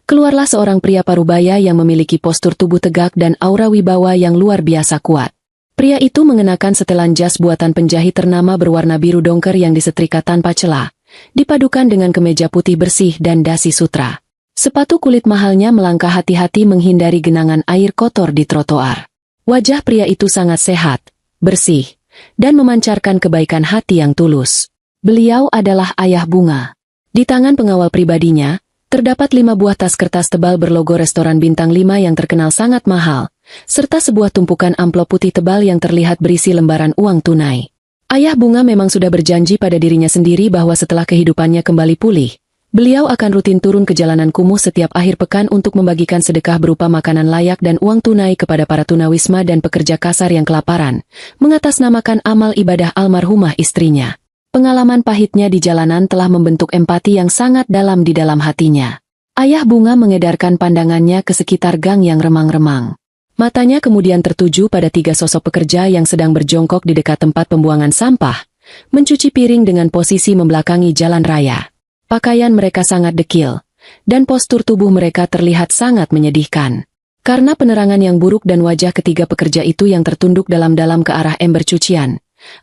Speaker 1: keluarlah seorang pria parubaya yang memiliki postur tubuh tegak dan aura wibawa yang luar biasa kuat. Pria itu mengenakan setelan jas buatan penjahit ternama berwarna biru dongker yang disetrika tanpa celah, dipadukan dengan kemeja putih bersih dan dasi sutra. Sepatu kulit mahalnya melangkah hati-hati menghindari genangan air kotor di trotoar. Wajah pria itu sangat sehat, bersih, dan memancarkan kebaikan hati yang tulus. Beliau adalah Ayah Bunga. Di tangan pengawal pribadinya, terdapat 5 buah tas kertas tebal berlogo restoran bintang 5 yang terkenal sangat mahal, serta sebuah tumpukan amplop putih tebal yang terlihat berisi lembaran uang tunai. Ayah Bunga memang sudah berjanji pada dirinya sendiri bahwa setelah kehidupannya kembali pulih, beliau akan rutin turun ke jalanan kumuh setiap akhir pekan untuk membagikan sedekah berupa makanan layak dan uang tunai kepada para tunawisma dan pekerja kasar yang kelaparan, mengatasnamakan amal ibadah almarhumah istrinya. Pengalaman pahitnya di jalanan telah membentuk empati yang sangat dalam di dalam hatinya. Ayah Bunga mengedarkan pandangannya ke sekitar gang yang remang-remang. Matanya kemudian tertuju pada 3 sosok pekerja yang sedang berjongkok di dekat tempat pembuangan sampah, mencuci piring dengan posisi membelakangi jalan raya. Pakaian mereka sangat dekil, dan postur tubuh mereka terlihat sangat menyedihkan. Karena penerangan yang buruk dan wajah ketiga pekerja itu yang tertunduk dalam-dalam ke arah ember cucian,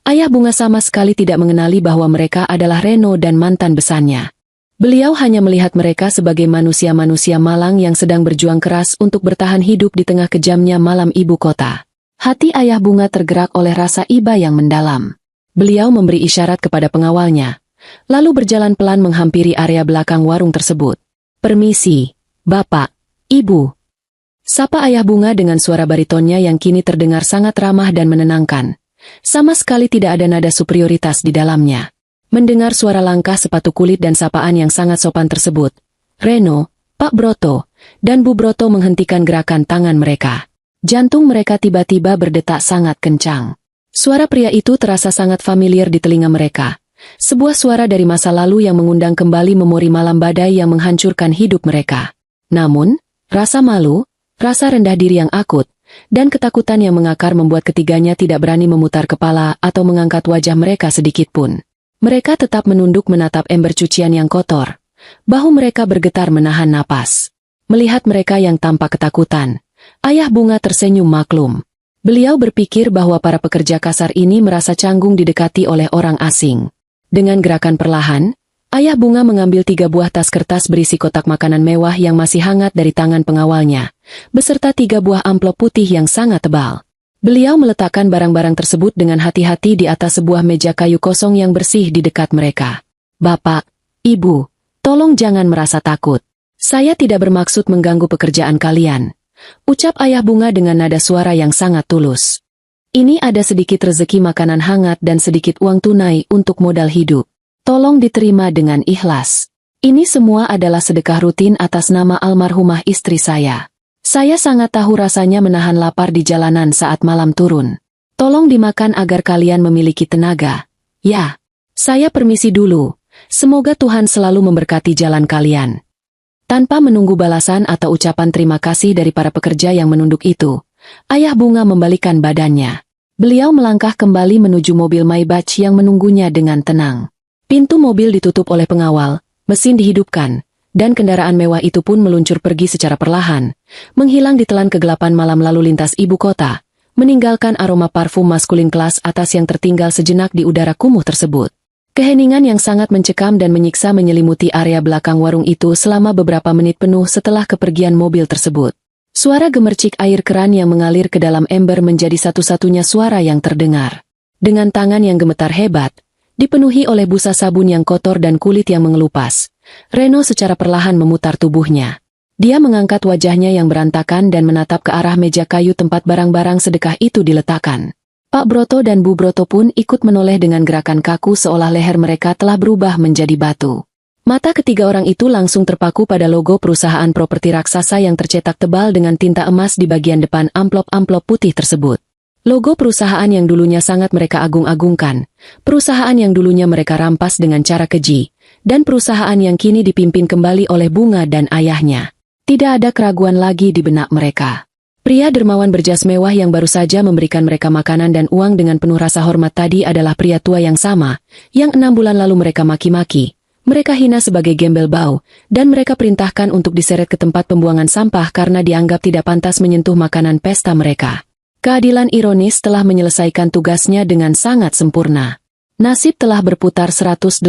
Speaker 1: Ayah Bunga sama sekali tidak mengenali bahwa mereka adalah Reno dan mantan besannya. Beliau hanya melihat mereka sebagai manusia-manusia malang yang sedang berjuang keras untuk bertahan hidup di tengah kejamnya malam ibu kota. Hati Ayah Bunga tergerak oleh rasa iba yang mendalam. Beliau memberi isyarat kepada pengawalnya, lalu berjalan pelan menghampiri area belakang warung tersebut. "Permisi, Bapak, Ibu." Sapa Ayah Bunga dengan suara baritonnya yang kini terdengar sangat ramah dan menenangkan. Sama sekali tidak ada nada superioritas di dalamnya. Mendengar suara langkah sepatu kulit dan sapaan yang sangat sopan tersebut, Reno, Pak Broto, dan Bu Broto menghentikan gerakan tangan mereka. Jantung mereka tiba-tiba berdetak sangat kencang. Suara pria itu terasa sangat familiar di telinga mereka. Sebuah suara dari masa lalu yang mengundang kembali memori malam badai yang menghancurkan hidup mereka. Namun, rasa malu, rasa rendah diri yang akut, dan ketakutan yang mengakar membuat ketiganya tidak berani memutar kepala atau mengangkat wajah mereka sedikit pun. Mereka tetap menunduk menatap ember cucian yang kotor. Bahu mereka bergetar menahan napas. Melihat mereka yang tampak ketakutan, Ayah Bunga tersenyum maklum. Beliau berpikir bahwa para pekerja kasar ini merasa canggung didekati oleh orang asing. Dengan gerakan perlahan, Ayah Bunga mengambil 3 buah tas kertas berisi kotak makanan mewah yang masih hangat dari tangan pengawalnya, beserta 3 buah amplop putih yang sangat tebal. Beliau meletakkan barang-barang tersebut dengan hati-hati di atas sebuah meja kayu kosong yang bersih di dekat mereka. "Bapak, Ibu, tolong jangan merasa takut. Saya tidak bermaksud mengganggu pekerjaan kalian," ucap Ayah Bunga dengan nada suara yang sangat tulus. "Ini ada sedikit rezeki makanan hangat dan sedikit uang tunai untuk modal hidup. Tolong diterima dengan ikhlas. Ini semua adalah sedekah rutin atas nama almarhumah istri saya. Saya sangat tahu rasanya menahan lapar di jalanan saat malam turun. Tolong dimakan agar kalian memiliki tenaga. Ya, saya permisi dulu. Semoga Tuhan selalu memberkati jalan kalian." Tanpa menunggu balasan atau ucapan terima kasih dari para pekerja yang menunduk itu, Ayah Bunga membalikkan badannya. Beliau melangkah kembali menuju mobil Maybach yang menunggunya dengan tenang. Pintu mobil ditutup oleh pengawal, mesin dihidupkan, dan kendaraan mewah itu pun meluncur pergi secara perlahan, menghilang di telan kegelapan malam lalu lintas ibu kota, meninggalkan aroma parfum maskulin kelas atas yang tertinggal sejenak di udara kumuh tersebut. Keheningan yang sangat mencekam dan menyiksa menyelimuti area belakang warung itu selama beberapa menit penuh setelah kepergian mobil tersebut. Suara gemercik air keran yang mengalir ke dalam ember menjadi satu-satunya suara yang terdengar. Dengan tangan yang gemetar hebat, dipenuhi oleh busa sabun yang kotor dan kulit yang mengelupas, Reno secara perlahan memutar tubuhnya. Dia mengangkat wajahnya yang berantakan dan menatap ke arah meja kayu tempat barang-barang sedekah itu diletakkan. Pak Broto dan Bu Broto pun ikut menoleh dengan gerakan kaku seolah leher mereka telah berubah menjadi batu. Mata ketiga orang itu langsung terpaku pada logo perusahaan properti raksasa yang tercetak tebal dengan tinta emas di bagian depan amplop-amplop putih tersebut. Logo perusahaan yang dulunya sangat mereka agung-agungkan, perusahaan yang dulunya mereka rampas dengan cara keji, dan perusahaan yang kini dipimpin kembali oleh Bunga dan ayahnya. Tidak ada keraguan lagi di benak mereka. Pria dermawan berjas mewah yang baru saja memberikan mereka makanan dan uang dengan penuh rasa hormat tadi adalah pria tua yang sama, yang 6 bulan lalu mereka maki-maki, Mereka hina sebagai gembel bau, dan mereka perintahkan untuk diseret ke tempat pembuangan sampah karena dianggap tidak pantas menyentuh makanan pesta mereka. Keadilan ironis telah menyelesaikan tugasnya dengan sangat sempurna. Nasib telah berputar 180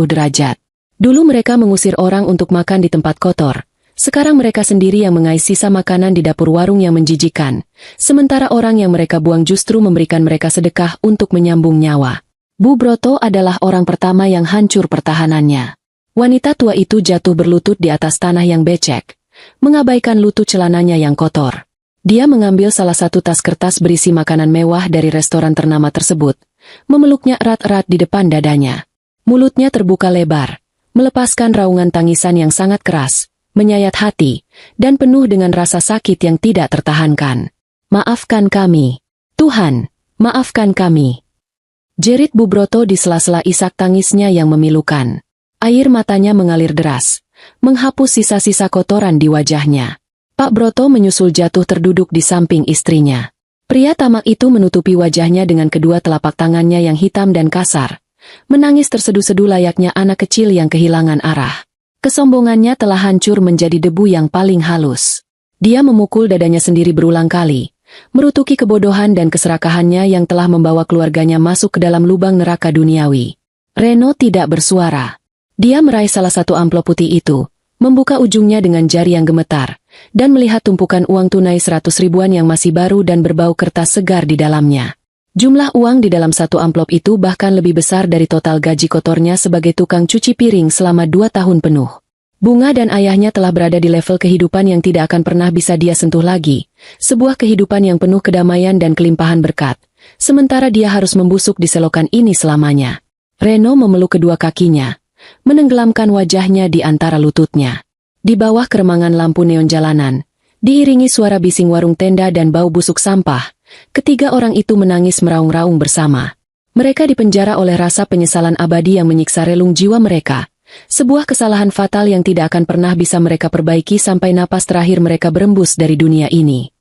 Speaker 1: derajat. Dulu mereka mengusir orang untuk makan di tempat kotor. Sekarang mereka sendiri yang mengais sisa makanan di dapur warung yang menjijikan. Sementara orang yang mereka buang justru memberikan mereka sedekah untuk menyambung nyawa. Bu Broto adalah orang pertama yang hancur pertahanannya. Wanita tua itu jatuh berlutut di atas tanah yang becek, mengabaikan lutut celananya yang kotor. Dia mengambil salah satu tas kertas berisi makanan mewah dari restoran ternama tersebut, memeluknya erat-erat di depan dadanya. Mulutnya terbuka lebar, melepaskan raungan tangisan yang sangat keras, menyayat hati, dan penuh dengan rasa sakit yang tidak tertahankan. "Maafkan kami. Tuhan, maafkan kami." Jerit Bu Broto di sela-sela isak tangisnya yang memilukan. Air matanya mengalir deras, menghapus sisa-sisa kotoran di wajahnya. Pak Broto menyusul jatuh terduduk di samping istrinya. Pria tamak itu menutupi wajahnya dengan kedua telapak tangannya yang hitam dan kasar, menangis terseduh-seduh layaknya anak kecil yang kehilangan arah. Kesombongannya telah hancur menjadi debu yang paling halus. Dia memukul dadanya sendiri berulang kali, merutuki kebodohan dan keserakahannya yang telah membawa keluarganya masuk ke dalam lubang neraka duniawi. Reno tidak bersuara. Dia meraih salah satu amplop putih itu, membuka ujungnya dengan jari yang gemetar, dan melihat tumpukan uang tunai 100 ribuan yang masih baru dan berbau kertas segar di dalamnya. Jumlah uang di dalam satu amplop itu bahkan lebih besar dari total gaji kotornya sebagai tukang cuci piring selama 2 tahun penuh. Bunga dan ayahnya telah berada di level kehidupan yang tidak akan pernah bisa dia sentuh lagi, sebuah kehidupan yang penuh kedamaian dan kelimpahan berkat, sementara dia harus membusuk di selokan ini selamanya. Reno memeluk kedua kakinya, menenggelamkan wajahnya di antara lututnya. Di bawah keremangan lampu neon jalanan, diiringi suara bising warung tenda dan bau busuk sampah, ketiga orang itu menangis meraung-raung bersama. Mereka dipenjara oleh rasa penyesalan abadi yang menyiksa relung jiwa mereka. Sebuah kesalahan fatal yang tidak akan pernah bisa mereka perbaiki sampai napas terakhir mereka berembus dari dunia ini.